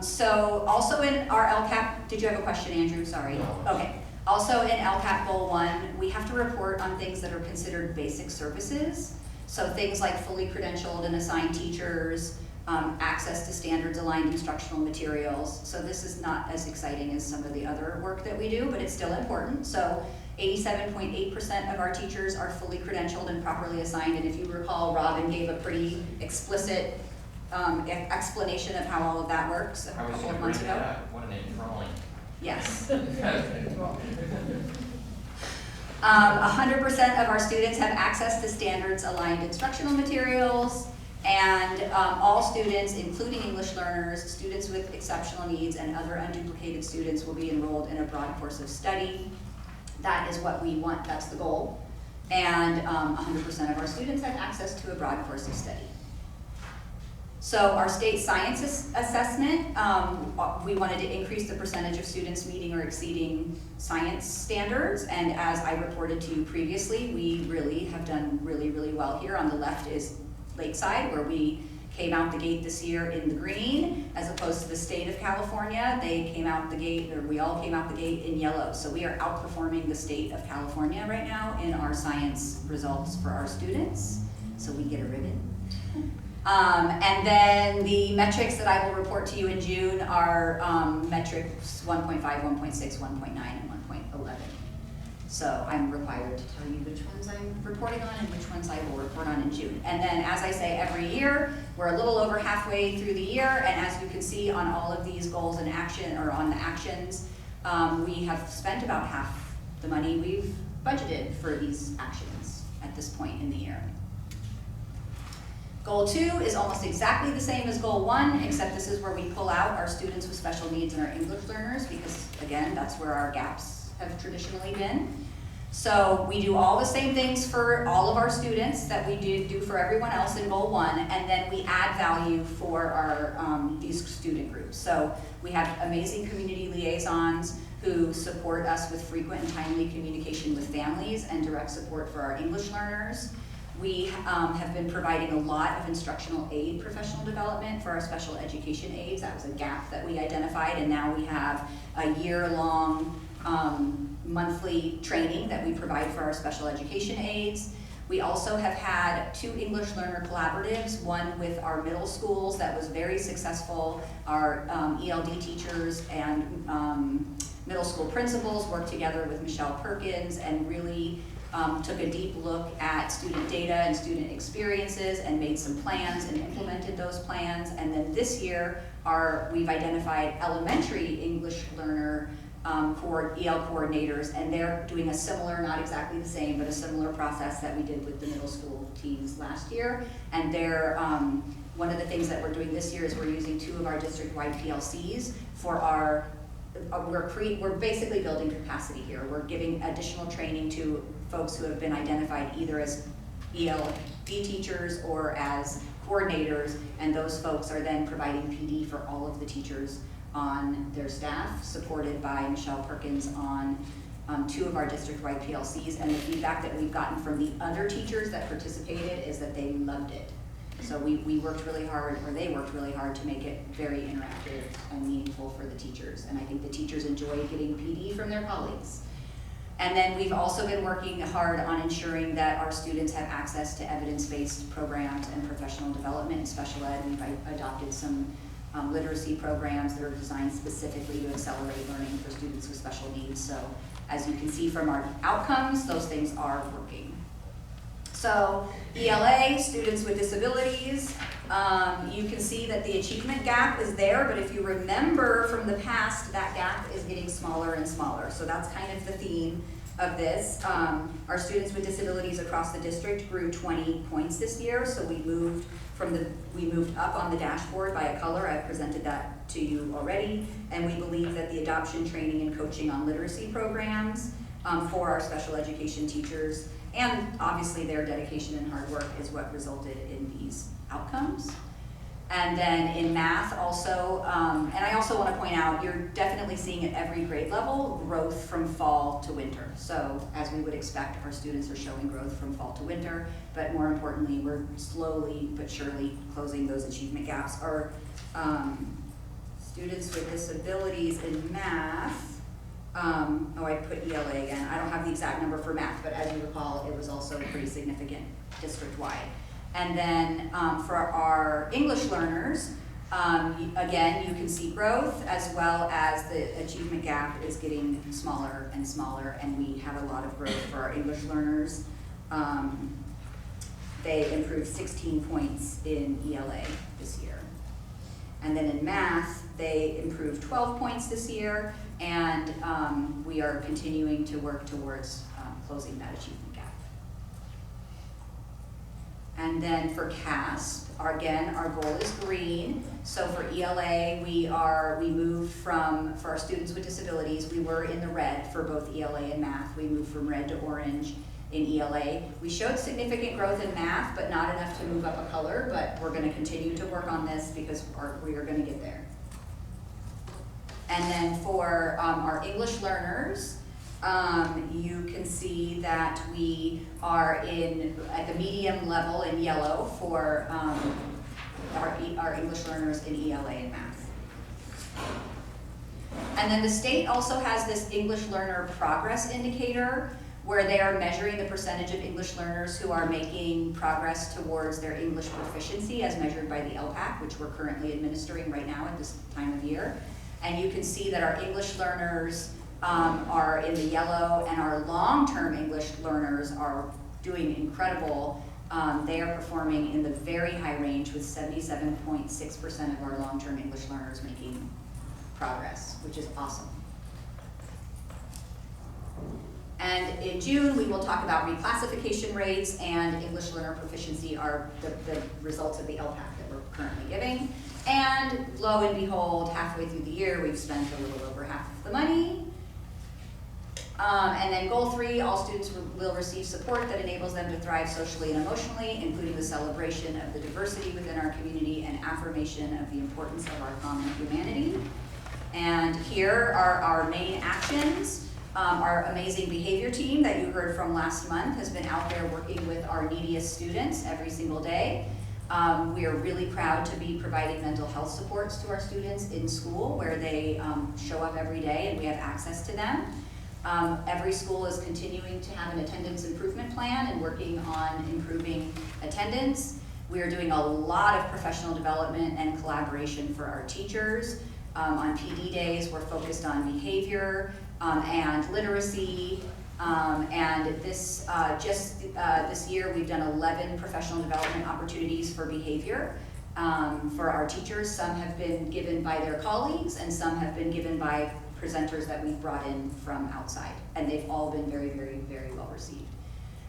So also in our LCAP, did you have a question, Andrew? Sorry. Okay. Also in LCAP Goal 1, we have to report on things that are considered basic services. So things like fully credentialed and assigned teachers, access to standards-aligned instructional materials. So this is not as exciting as some of the other work that we do, but it's still important. So 87.8% of our teachers are fully credentialed and properly assigned. And if you recall, Robin gave a pretty explicit explanation of how all of that works a couple of months ago. What an enthralling. Yes. 100% of our students have access to standards-aligned instructional materials, and all students, including English learners, students with exceptional needs, and other unduplicated students will be enrolled in a broad course of study. That is what we want, that's the goal. And 100% of our students have access to a broad course of study. So our state science assessment, we wanted to increase the percentage of students meeting or exceeding science standards, and as I reported to you previously, we really have done really, really well here. On the left is Lakeside, where we came out the gate this year in the green, as opposed to the state of California. They came out the gate, or we all came out the gate in yellow. So we are outperforming the state of California right now in our science results for our students. So we get a ribbon. And then the metrics that I will report to you in June are metrics 1.5, 1.6, 1.9, and 1.11. So I'm required to tell you which ones I'm reporting on and which ones I will report on in June. And then, as I say, every year, we're a little over halfway through the year, and as you can see on all of these goals and action, or on the actions, we have spent about half the money we've budgeted for these actions at this point in the year. Goal 2 is almost exactly the same as Goal 1, except this is where we pull out our students with special needs and our English learners, because again, that's where our gaps have traditionally been. So we do all the same things for all of our students that we do for everyone else in Goal 1, and then we add value for our these student groups. So we have amazing community liaisons who support us with frequent and timely communication with families and direct support for our English learners. We have been providing a lot of instructional aid professional development for our special education aides. That was a gap that we identified, and now we have a year-long monthly training that we provide for our special education aides. We also have had 2 English learner collaboratives, one with our middle schools that was very successful. Our ELD teachers and middle school principals worked together with Michelle Perkins and really took a deep look at student data and student experiences and made some plans and implemented those plans. And then this year, we've identified elementary English learner EL coordinators, and they're doing a similar, not exactly the same, but a similar process that we did with the middle school teams last year. And they're, one of the things that we're doing this year is we're using 2 of our district-wide PLCs for our, we're basically building capacity here. We're giving additional training to folks who have been identified either as ELD teachers or as coordinators, and those folks are then providing PD for all of the teachers on their staff, supported by Michelle Perkins on 2 of our district-wide PLCs. And the feedback that we've gotten from the other teachers that participated is that they loved it. So we worked really hard, or they worked really hard to make it very interactive and meaningful for the teachers. And I think the teachers enjoyed getting PD from their colleagues. And then we've also been working hard on ensuring that our students have access to evidence-based programs and professional development in special ed. We've adopted some literacy programs that are designed specifically to accelerate learning for students with special needs. So as you can see from our outcomes, those things are working. So ELA, students with disabilities, you can see that the achievement gap is there, but if you remember from the past, that gap is getting smaller and smaller. So that's kind of the theme of this. Our students with disabilities across the district grew 20 points this year, so we moved up on the dashboard by a color. I've presented that to you already, and we believe that the adoption, training, and coaching on literacy programs for our special education teachers, and obviously their dedication and hard work, is what resulted in these outcomes. And then in math also, and I also want to point out, you're definitely seeing at every grade level growth from fall to winter. So as we would expect, our students are showing growth from fall to winter, but more importantly, we're slowly but surely closing those achievement gaps. Our students with disabilities in math, oh, I put ELA again. I don't have the exact number for math, but as you recall, it was also pretty significant district-wide. And then for our English learners, again, you can see growth, as well as the achievement gap is getting smaller and smaller, and we have a lot of growth for our English learners. They improved 16 points in ELA this year. And then in math, they improved 12 points this year, and we are continuing to work towards closing that achievement gap. And then for CASP, again, our goal is green. So for ELA, we moved from, for our students with disabilities, we were in the red for both ELA and math. We moved from red to orange in ELA. We showed significant growth in math, but not enough to move up a color, but we're gonna continue to work on this because we are gonna get there. And then for our English learners, you can see that we are at the medium level in yellow for our English learners in ELA and math. And then the state also has this English learner progress indicator where they are measuring the percentage of English learners who are making progress towards their English proficiency as measured by the LPAC, which we're currently administering right now at this time of year. And you can see that our English learners are in the yellow, and our long-term English learners are doing incredible. They are performing in the very high range with 77.6% of our long-term English learners making progress, which is awesome. And in June, we will talk about reclassification rates, and English learner proficiency are the results of the LPAC that we're currently giving. And lo and behold, halfway through the year, we've spent a little over half of the money. And then goal 3, all students will receive support that enables them to thrive socially and emotionally, including the celebration of the diversity within our community and affirmation of the importance of our common humanity. And here are our main actions. Our amazing behavior team that you heard from last month has been out there working with our neediest students every single day. We are really proud to be providing mental health supports to our students in school where they show up every day and we have access to them. Every school is continuing to have an attendance improvement plan and working on improving attendance. We are doing a lot of professional development and collaboration for our teachers. On PD days, we're focused on behavior and literacy. And this year, we've done 11 professional development opportunities for behavior for our teachers. Some have been given by their colleagues, and some have been given by presenters that we've brought in from outside. And they've all been very, very, very well received.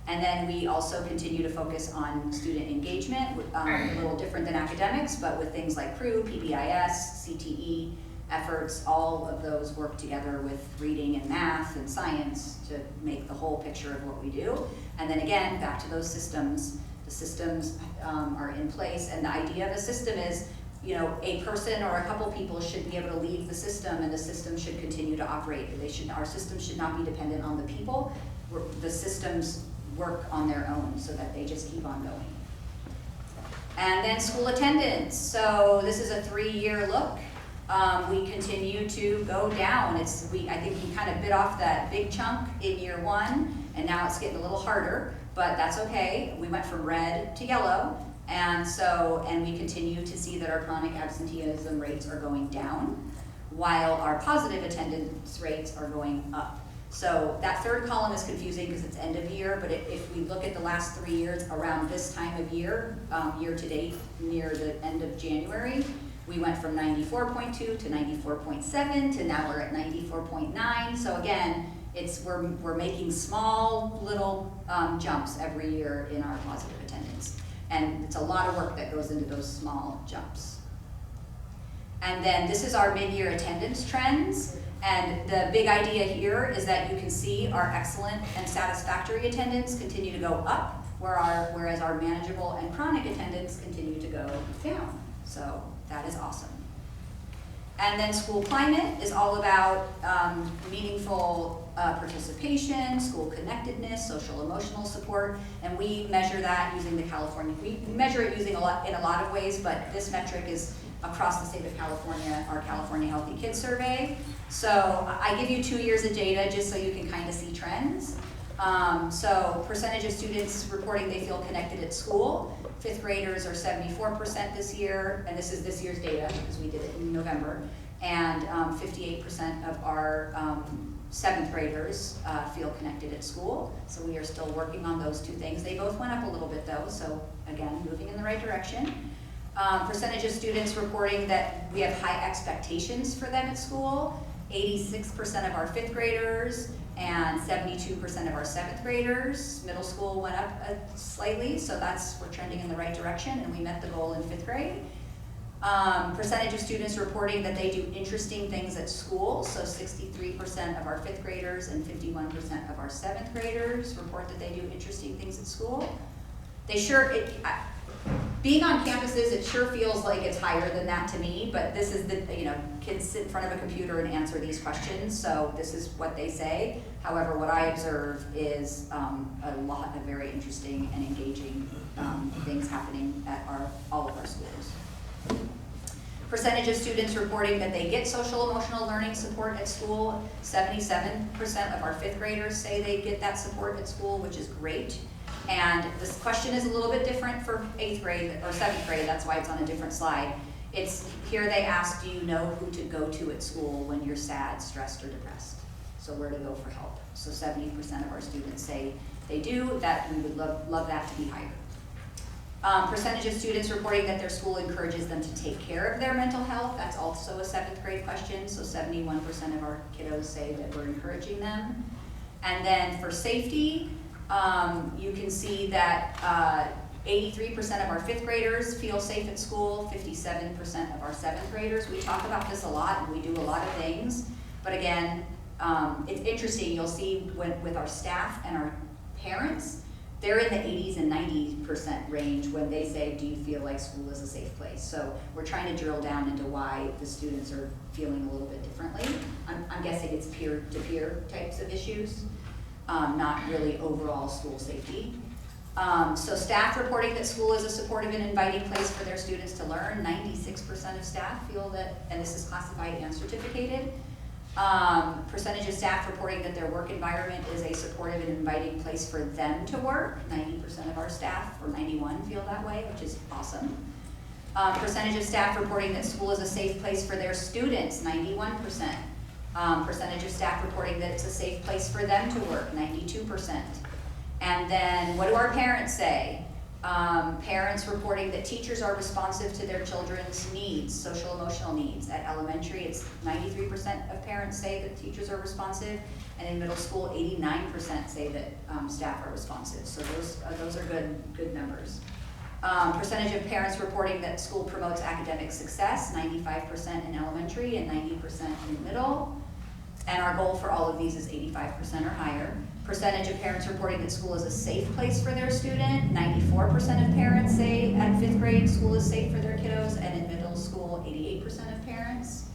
And then we also continue to focus on student engagement, a little different than academics, but with things like CREW, PBIS, CTE efforts. All of those work together with reading and math and science to make the whole picture of what we do. And then again, back to those systems. The systems are in place, and the idea of a system is, you know, a person or a couple people should be able to leave the system and the system should continue to operate. Our systems should not be dependent on the people. The systems work on their own so that they just keep on going. And then school attendance. So this is a 3-year look. We continue to go down. I think we kind of bit off that big chunk in year 1, and now it's getting a little harder, but that's okay. We went from red to yellow, and we continue to see that our chronic absenteeism rates are going down, while our positive attendance rates are going up. So that third column is confusing because it's end of year, but if we look at the last 3 years around this time of year, year to date, near the end of January, we went from 94.2 to 94.7 to now we're at 94.9. So again, We're making small little jumps every year in our positive attendance. And it's a lot of work that goes into those small jumps. And then this is our mid-year attendance trends. And the big idea here is that you can see our excellent and satisfactory attendance continue to go up, whereas our manageable and chronic attendance continue to go down. So that is awesome. And then school climate is all about meaningful participation, school connectedness, social emotional support, and we measure that using the California, we measure it using in a lot of ways, but this metric is across the state of California, our California Healthy Kids Survey. So I give you 2 years of data just so you can kind of see trends. So percentage of students reporting they feel connected at school. 5th graders are 74% this year, and this is this year's data because we did it in November. And 58% of our 7th graders feel connected at school. So we are still working on those two things. They both went up a little bit though, so again, moving in the right direction. Percentage of students reporting that we have high expectations for them at school. 86% of our 5th graders and 72% of our 7th graders. Middle school went up slightly, so we're trending in the right direction, and we met the goal in 5th grade. Percentage of students reporting that they do interesting things at school, so 63% of our 5th graders and 51% of our 7th graders report that they do interesting things at school. Being on campuses, it sure feels like it's higher than that to me, but this is kids sit in front of a computer and answer these questions, so this is what they say. However, what I observe is a lot of very interesting and engaging things happening at all of our schools. Percentage of students reporting that they get social emotional learning support at school. 77% of our 5th graders say they get that support at school, which is great. And this question is a little bit different for 8th grade or 7th grade, that's why it's on a different slide. Here they ask, do you know who to go to at school when you're sad, stressed, or depressed? So where to go for help. So 70% of our students say they do, that we would love that to be higher. Percentage of students reporting that their school encourages them to take care of their mental health. That's also a 7th grade question, so 71% of our kiddos say that we're encouraging them. And then for safety, you can see that 83% of our 5th graders feel safe at school, 57% of our 7th graders. We talk about this a lot and we do a lot of things, but again, it's interesting. You'll see with our staff and our parents, they're in the 80s and 90% range when they say, do you feel like school is a safe place? So we're trying to drill down into why the students are feeling a little bit differently. I'm guessing it's peer-to-peer types of issues, not really overall school safety. So staff reporting that school is a supportive and inviting place for their students to learn. 96% of staff feel that, and this is classified and certificated. Percentage of staff reporting that their work environment is a supportive and inviting place for them to work. 90% of our staff, or 91, feel that way, which is awesome. Percentage of staff reporting that school is a safe place for their students, 91%. Percentage of staff reporting that it's a safe place for them to work, 92%. And then what do our parents say? Parents reporting that teachers are responsive to their children's needs, social emotional needs. At elementary, it's 93% of parents say that teachers are responsive, and in middle school, 89% say that staff are responsive. So those are good numbers. Percentage of parents reporting that school promotes academic success, 95% in elementary and 90% in middle. And our goal for all of these is 85% or higher. Percentage of parents reporting that school is a safe place for their student. 94% of parents say at 5th grade school is safe for their kiddos, and in middle school, 88% of parents.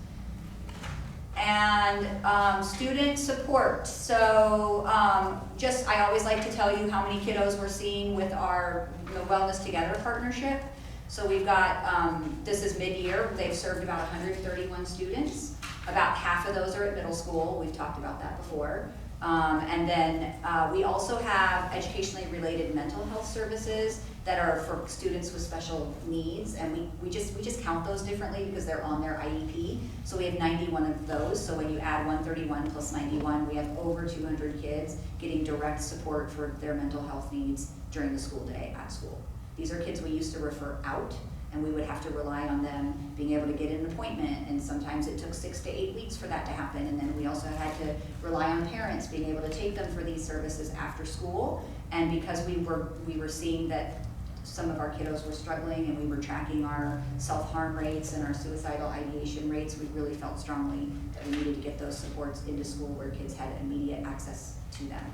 And student support. So I always like to tell you how many kiddos we're seeing with our Wellness Together partnership. So we've got, this is mid-year, they've served about 131 students. About half of those are at middle school, we've talked about that before. And then we also have educationally related mental health services that are for students with special needs, and we just count those differently because they're on their IEP. So we have 91 of those, so when you add 131 plus 91, we have over 200 kids getting direct support for their mental health needs during the school day at school. These are kids we used to refer out, and we would have to rely on them being able to get an appointment, and sometimes it took 6 to 8 weeks for that to happen. And then we also had to rely on parents being able to take them for these services after school. And because we were seeing that some of our kiddos were struggling, and we were tracking our self-harm rates and our suicidal ideation rates, we really felt strongly that we needed to get those supports into school where kids had immediate access to them.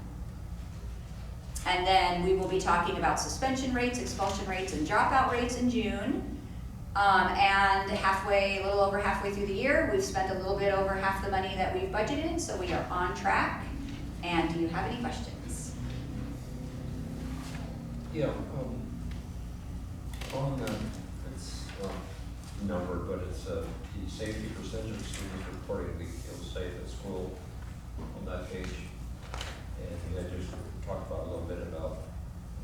And then we will be talking about suspension rates, expulsion rates, and dropout rates in June. And a little over halfway through the year, we've spent a little bit over half the money that we've budgeted, so we are on track. And do you have any questions? Yeah, on the, it's numbered, but it's the safety percentage of students reporting they feel safe at school on that page. And you had just talked about a little bit about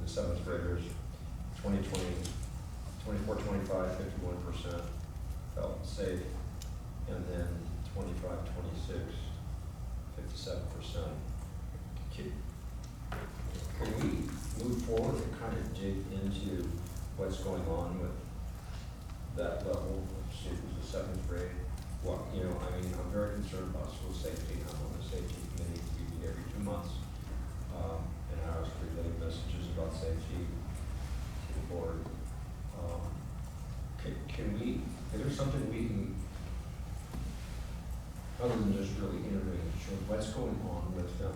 the 7th graders, 2020, 24, 25, 51% felt safe, and then 25, 26, 57%. Can we move forward and kind of dig into what's going on with that level of students in 7th grade? Well, I'm very concerned about school safety. I'm on the safety committee. We meet every 2 months. And I was relaying messages about safety to the board. Is there something we can, other than just really interviewing, show what's going on with them?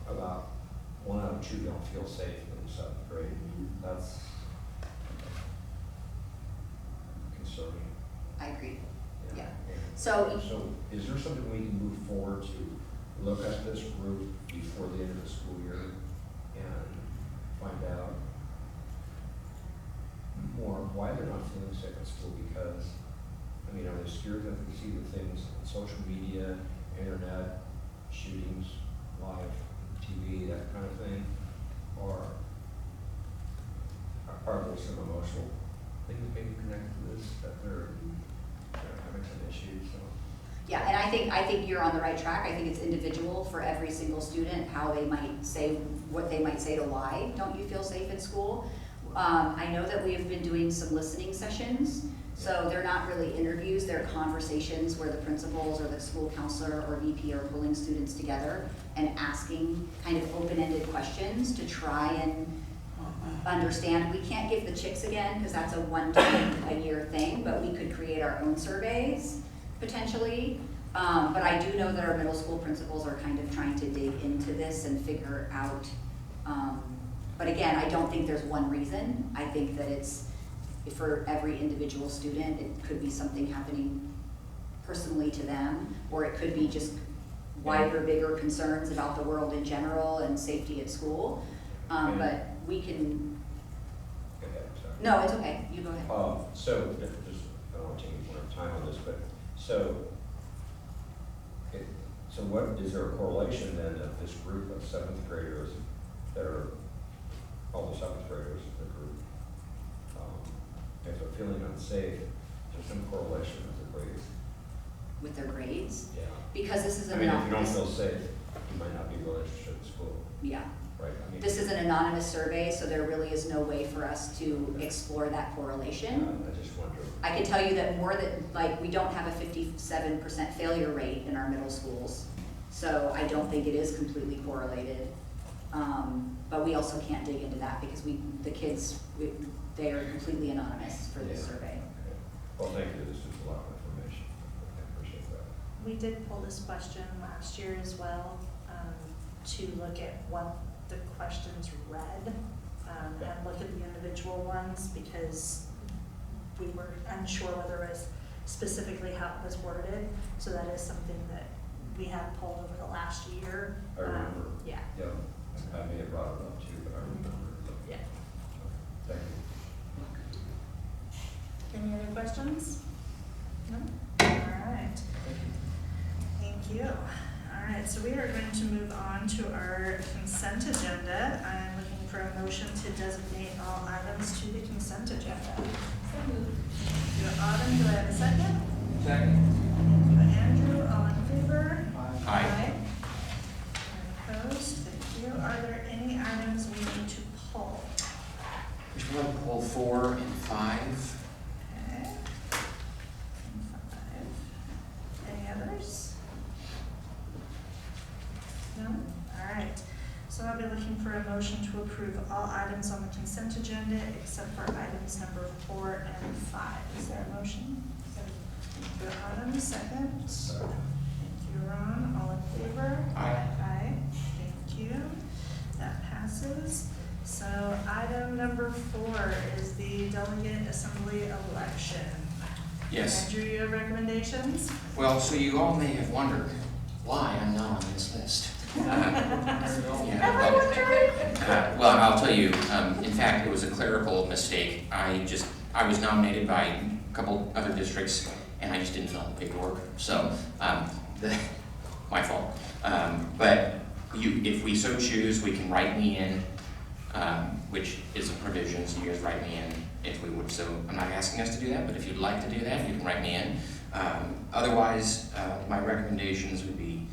About 1 out of 2 don't feel safe in 7th grade. That's concerning. I agree. Yeah. So is there something we can move forward to look at this group before the end of the school year and find out more why they're not feeling safe at school? Because, are they scared that they see the things on social media, internet, shootings, live TV, that kind of thing? Or are there some emotional things maybe connected to this, that they're having some issues? So. Yeah, and I think you're on the right track. I think it's individual for every single student, how they might say, what they might say to why don't you feel safe at school. I know that we have been doing some listening sessions, so they're not really interviews, they're conversations where the principals or the school counselor or VP are pulling students together and asking kind of open-ended questions to try and understand. We can't give the chicks again because that's a one-time-a-year thing, but we could create our own surveys potentially. But I do know that our middle school principals are kind of trying to dig into this and figure out. But again, I don't think there's one reason. I think that it's for every individual student. It could be something happening personally to them, or it could be just wider, bigger concerns about the world in general and safety at school. But we can. Go ahead, sorry. No, it's okay. You go ahead. So, I don't want to take any more time on this, but so what is there a correlation then of this group of 7th graders that are all the 7th graders in the group? If they're feeling unsafe, there's some correlation with their grades. With their grades? Yeah. Because this is an if you don't feel safe, you might not be really interested in school. Yeah. Right. This is an anonymous survey, so there really is no way for us to explore that correlation. I just wonder. I can tell you that we don't have a 57% failure rate in our middle schools, so I don't think it is completely correlated. But we also can't dig into that because the kids, they are completely anonymous for this survey. Okay. Well, thank you. This is a lot of information. I appreciate that. We did pull this question last year as well, to look at what the questions read, and look at the individual ones, because we were unsure whether it was specifically how it was worded. So that is something that we have pulled over the last year. I remember. Yeah. Yeah. I may have brought it up too, but I remember. Yeah. Thank you. Any other questions? No? All right. Thank you. All right, so we are going to move on to our consent agenda. I'm looking for a motion to designate all items to the consent agenda. So moved. Thank you, Autumn. Do I have a second? Second. Thank you, Andrew. All in favor? Aye. Opposed? Thank you. Are there any items we need to pull? 4 and 5. Okay. 5. Any others? No? All right. So I'll be looking for a motion to approve all items on the consent agenda except for items number 4 and 5. Is there a motion? Thank you, Autumn. Second. Thank you, Ron. All in favor? Aye. Aye. Thank you. That passes. So item number 4 is the delegate assembly election. Yes. Andrew, you have recommendations? Well, so you all may have wondered why I'm not on this list. Well, I'll tell you, in fact, it was a clerical mistake. I was nominated by a couple other districts, and I just didn't fill out the paperwork, so, my fault. But if we so choose, we can write me in, which is a provision, so you guys write me in if we would. So I'm not asking us to do that, but if you'd like to do that, you can write me in. Otherwise, my recommendations would be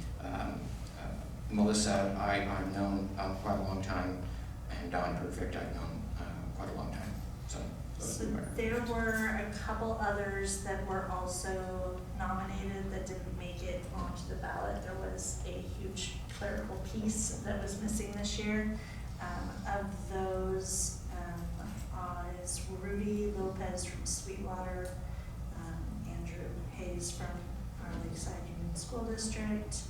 Melissa, I've known quite a long time, and Don Perfect, I've known quite a long time. So there were a couple others that were also nominated that didn't make it onto the ballot. There was a huge clerical piece that was missing this year. Of those is Ruby Lopez from Sweetwater, Andrew Hayes from our Lakeside Union School District,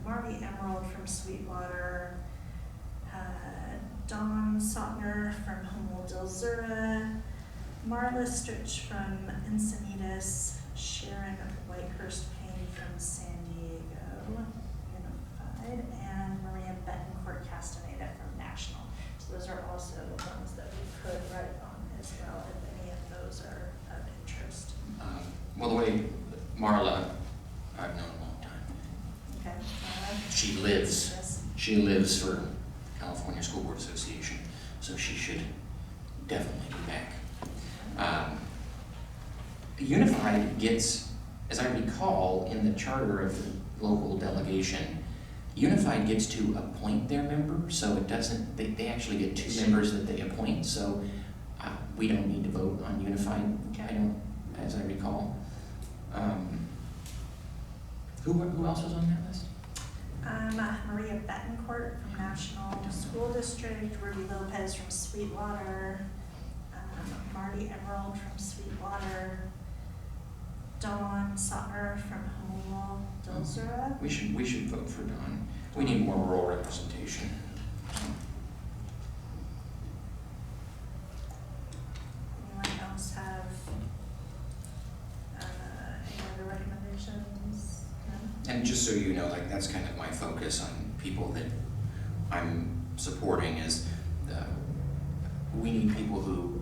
Marty Emerald from Sweetwater, Dawn Sotner from Humboldt-Del-Zura, Marla Stritch from Encinitas, Sharon Whitehurst Payne from San Diego Unified, and Maria Betancourt Castaneda from National. So those are also ones that we could write on as well if any of those are of interest. Well, the way Marla, I've known a long time. Okay. She lives for California School Board Association, so she should definitely be back. Unified gets, as I recall, in the charter of the local delegation, Unified gets to appoint their member, so it doesn't, they actually get 2 members that they appoint, so we don't need to vote on Unified, I don't, as I recall. Who else was on that list? Maria Betancourt from National School District, Ruby Lopez from Sweetwater, Marty Emerald from Sweetwater, Dawn Sotner from Humboldt-Del-Zura. We should vote for Dawn. We need more rural representation. Anyone else have any other recommendations? No? And just so you know, like that's kind of my focus on people that I'm supporting is we need people who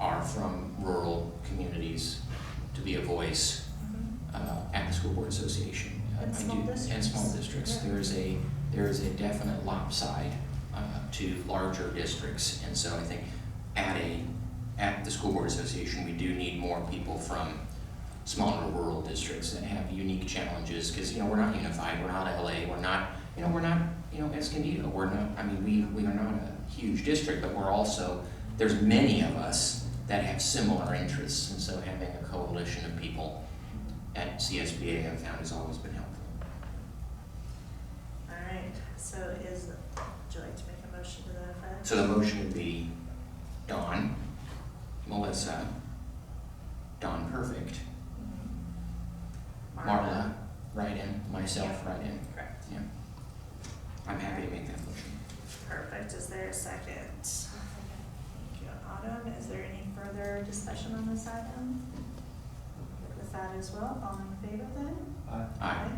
are from rural communities to be a voice at the School Board Association. And small districts. And small districts. Yeah. There is a definite lopside to larger districts, and so I think at the School Board Association we do need more people from smaller rural districts that have unique challenges, because we're not Unified, we're not LA, we're not Escondido, we're not, I mean we are not a huge district, but we're also, there's many of us that have similar interests, and so having a coalition of people at CSBA I've found has always been helpful. All right, so would you like to make a motion to that effect? So the motion would be Dawn, Melissa, Dawn Perfect, Marla, write-in, myself, write-in. Correct. Yeah. I'm happy to make that motion. Perfect, is there a second? Thank you, Autumn. Is there any further discussion on this item? With that as well, all in favor then? Aye.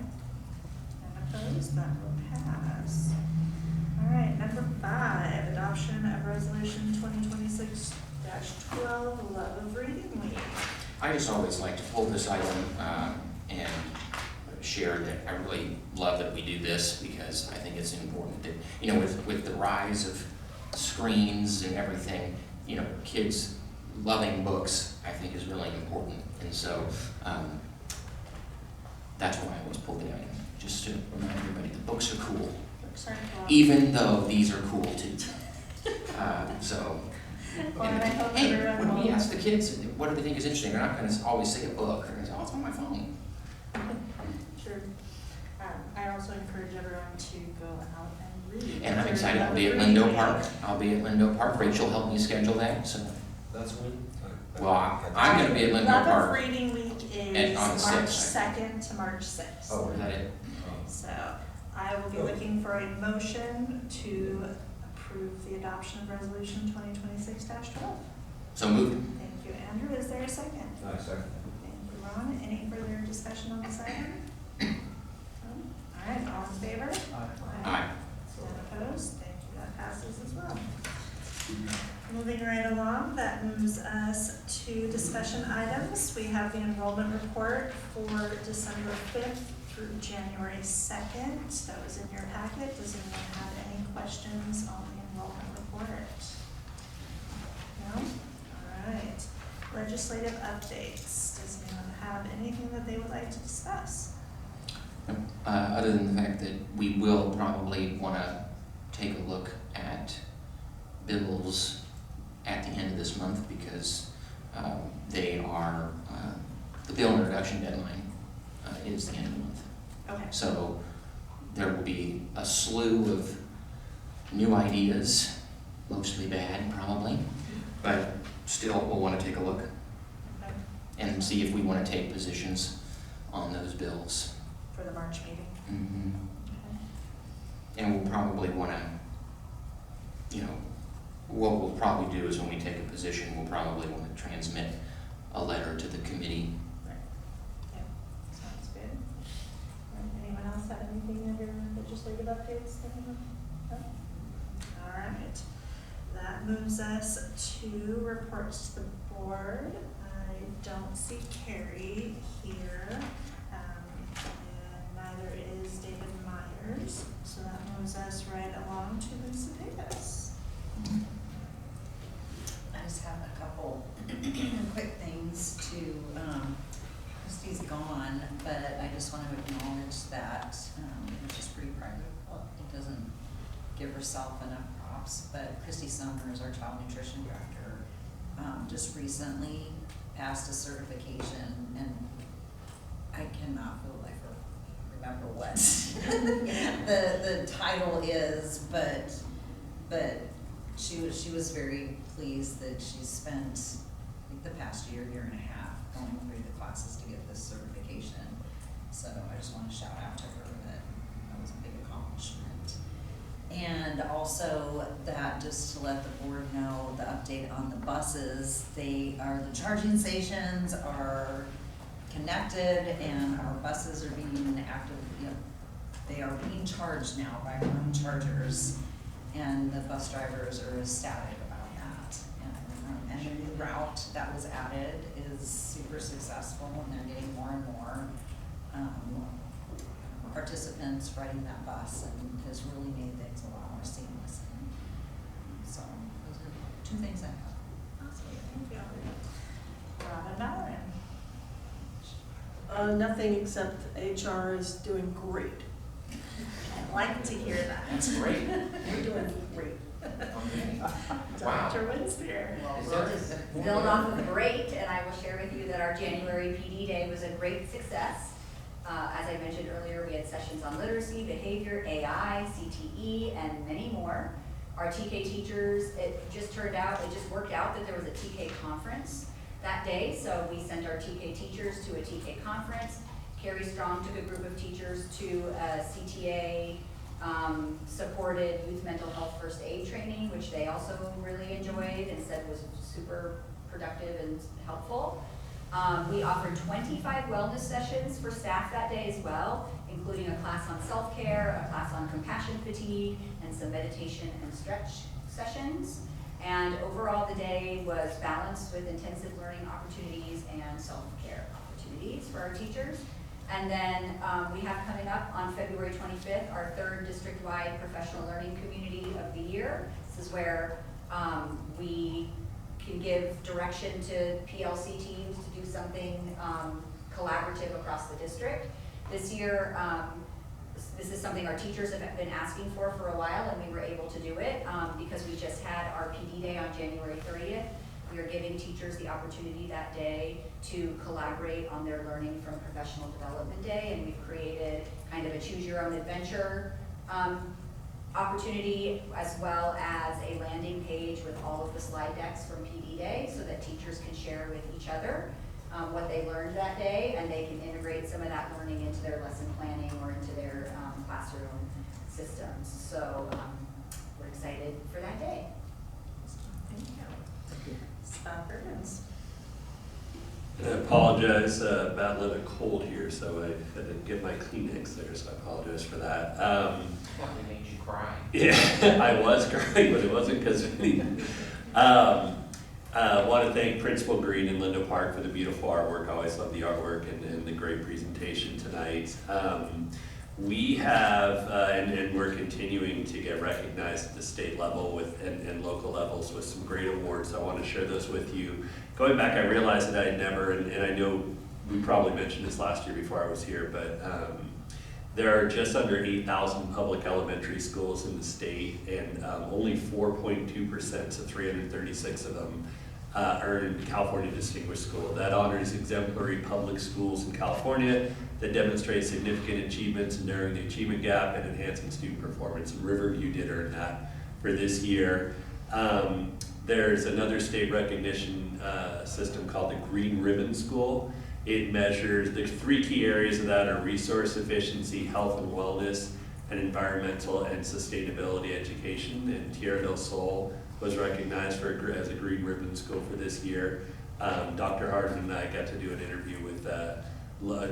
And opposed, that will pass. All right, number 5, adoption of resolution 2026-12, love of reading week. I just always like to pull this item and share that I really love that we do this, because I think it's important that, with the rise of screens and everything, kids loving books, I think is really important. And so that's why I always pull the item, just to remind everybody that books are cool. Books are cool. Even though these are cool too. So Well, and I hope Hey, everyone when we will- ask the kids, what do they think is interesting, they're not gonna always say a book, they're gonna say, oh, it's on my phone. Sure. I also encourage everyone to go out and read. And I'm There's excited, I'll be at another Lindo reading Park, week. I'll be at Lindo Park, Rachel helped me schedule that, so. That's when? Well, I'm gonna be at Lindo Love of Park. Reading Week And is on the March 6th. 2nd to March 6th. Oh, is that it? So I will be looking for a motion to approve the adoption of resolution 2026-12. So moved. Thank you, Andrew. Is there a second? Second. Thank you, Ron. Any further discussion on this item? All right, all in favor? Aye. None opposed? Thank you, that passes as well. Moving right along, that moves us to discussion items. We have the enrollment report for December 5th through January 2nd. That was in your packet. Does anyone have any questions on the enrollment report? No? All right. Legislative updates. Does anyone have anything that they would like to discuss? Other than the fact that we will probably wanna take a look at bills at the end of this month because they are, the bill introduction deadline is the end of the month. Okay. So there will be a slew of new ideas, mostly bad probably, but still we'll want to take a look Okay. and see if we want to take positions on those bills. For the March meeting. Mhm. Okay. And we'll probably want to, what we'll probably do is when we take a position, we'll probably want to transmit a letter to the committee. Right. Yeah, sounds good. All right, anyone else have anything under legislative updates? that anyone- no? All right. That moves us to reports to the board. I don't see Carrie here, and neither is David Myers. So that moves us right along to Lisa Davis. I just have a couple quick things to, Christy's gone, but I just want to acknowledge that, she's pretty private, it doesn't give herself enough props, but Christy Summers, our child nutrition director, just recently passed a certification, and I cannot for the life of me remember what the title is, but she was very pleased that she spent, I think, the past year and a half going through the classes to get this certification. So I just want to shout out to her that was a big accomplishment. And also that, just to let the board know, the update on the buses, the charging stations are connected and our buses are being active, they are being charged now by our own chargers. And the bus drivers are ecstatic about that. And the new route that was added is super successful, and they're getting more and more participants riding that bus, and has really made things a lot more seamless. And so those are two things I have. Awesome, thank you. Robin Mallory. Nothing except HR is doing great. I'd like to hear that. That's great. We're doing great. Dr. Winspear. Well, we'll just build off of great, and I will share with you that our January PD Day was a great success. As I mentioned earlier, we had sessions on literacy, behavior, AI, CTE, and many more. Our TK teachers, it just worked out that there was a TK conference that day, so we sent our TK teachers to a TK conference. Carrie Strong took a group of teachers to a CTA supported youth mental health first aid training, which they also really enjoyed and said was super productive and helpful. We offered 25 wellness sessions for staff that day as well, including a class on self-care, a class on compassion fatigue, and some meditation and stretch sessions. And overall, the day was balanced with intensive learning opportunities and self-care opportunities for our teachers. And then we have coming up on February 25th, our third district-wide professional learning community of the year. This is where we can give direction to PLC teams to do something collaborative across the district. This year, This is something our teachers have been asking for a while, and we were able to do it because we just had our PD Day on January 30th. We are giving teachers the opportunity that day to collaborate on their Learning from Professional Development Day, and we've created kind of a choose your own adventure opportunity, as well as a landing page with all of the slide decks from PD Day so that teachers can share with each other what they learned that day, and they can integrate some of that learning into their lesson planning or into their classroom systems. So we're excited for that day. Thank you. Scott Burgess. I apologize, battling a cold here, so I didn't get my Kleenex there, so I apologize for that. Probably made you cry. Yeah, I was crying, but it wasn't because of me. I want to thank Principal Green and Linda Park for the beautiful artwork. I always love the artwork and the great presentation tonight. We have, and we're continuing to get recognized at the state level and local levels with some great awards. I want to share those with you. Going back, I realized that I had never, and I know we probably mentioned this last year before I was here, but there are just under 8,000 public elementary schools in the state, and only 4.2%, so 336 of them, earned California Distinguished School. That honors exemplary public schools in California that demonstrate significant achievements in narrowing the achievement gap and enhancing student performance. And Riverview did earn that for this year. There's another state recognition system called the Green Ribbon School. It measures, the three key areas of that are resource efficiency, health and wellness, and environmental and sustainability education. And Tierra del Sol was recognized as a Green Ribbon School for this year. Dr. Hardin and I got to do an interview with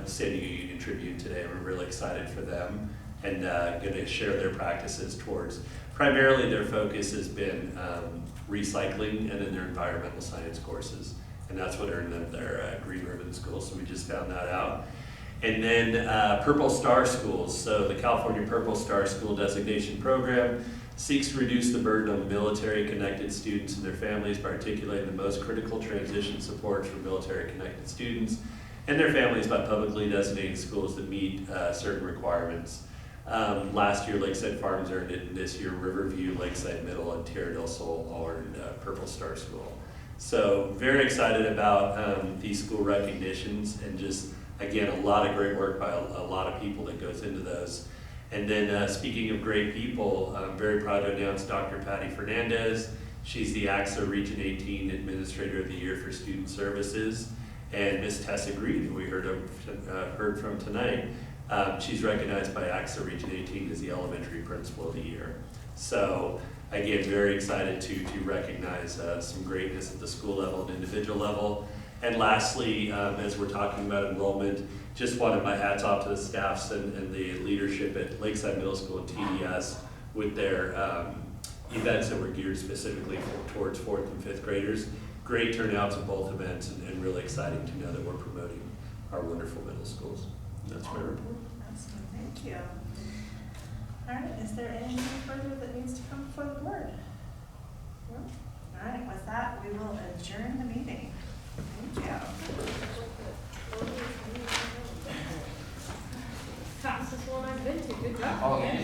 San Diego Union Tribune today. We're really excited for them and going to share their practices towards, primarily their focus has been recycling and then their environmental science courses. And that's what earned them their Green Ribbon School, so we just found that out. And then Purple Star Schools. So the California Purple Star School Designation Program seeks to reduce the burden on military-connected students and their families by articulating the most critical transition supports for military-connected students and their families by publicly designating schools that meet certain requirements. Last year, Lakeside Farms earned it, and this year, Riverview, Lakeside Middle, and Tierra del Sol all earned Purple Star School. So very excited about these school recognitions, and just, again, a lot of great work by a lot of people that goes into those. And then speaking of great people, I'm very proud to announce Dr. Patty Fernandez. She's the AXA Region 18 Administrator of the Year for Student Services. And Miss Tessa Green, who we heard from tonight, she's recognized by AXA Region 18 as the Elementary Principal of the Year. So again, very excited to recognize some greatness at the school level and individual level. And lastly, as we're talking about enrollment, just wanted my hats off to the staffs and the leadership at Lakeside Middle School and TDS with their events that were geared specifically towards 4th and 5th graders. Great turnouts at both events, and really exciting to know that we're promoting our wonderful middle schools. That's my report. Awesome, thank you. All right, is there anything further that needs to come before the board? No? All right, with that, we will adjourn the meeting. Thank you. Fastest one I've been to. Good job. Oh, yeah.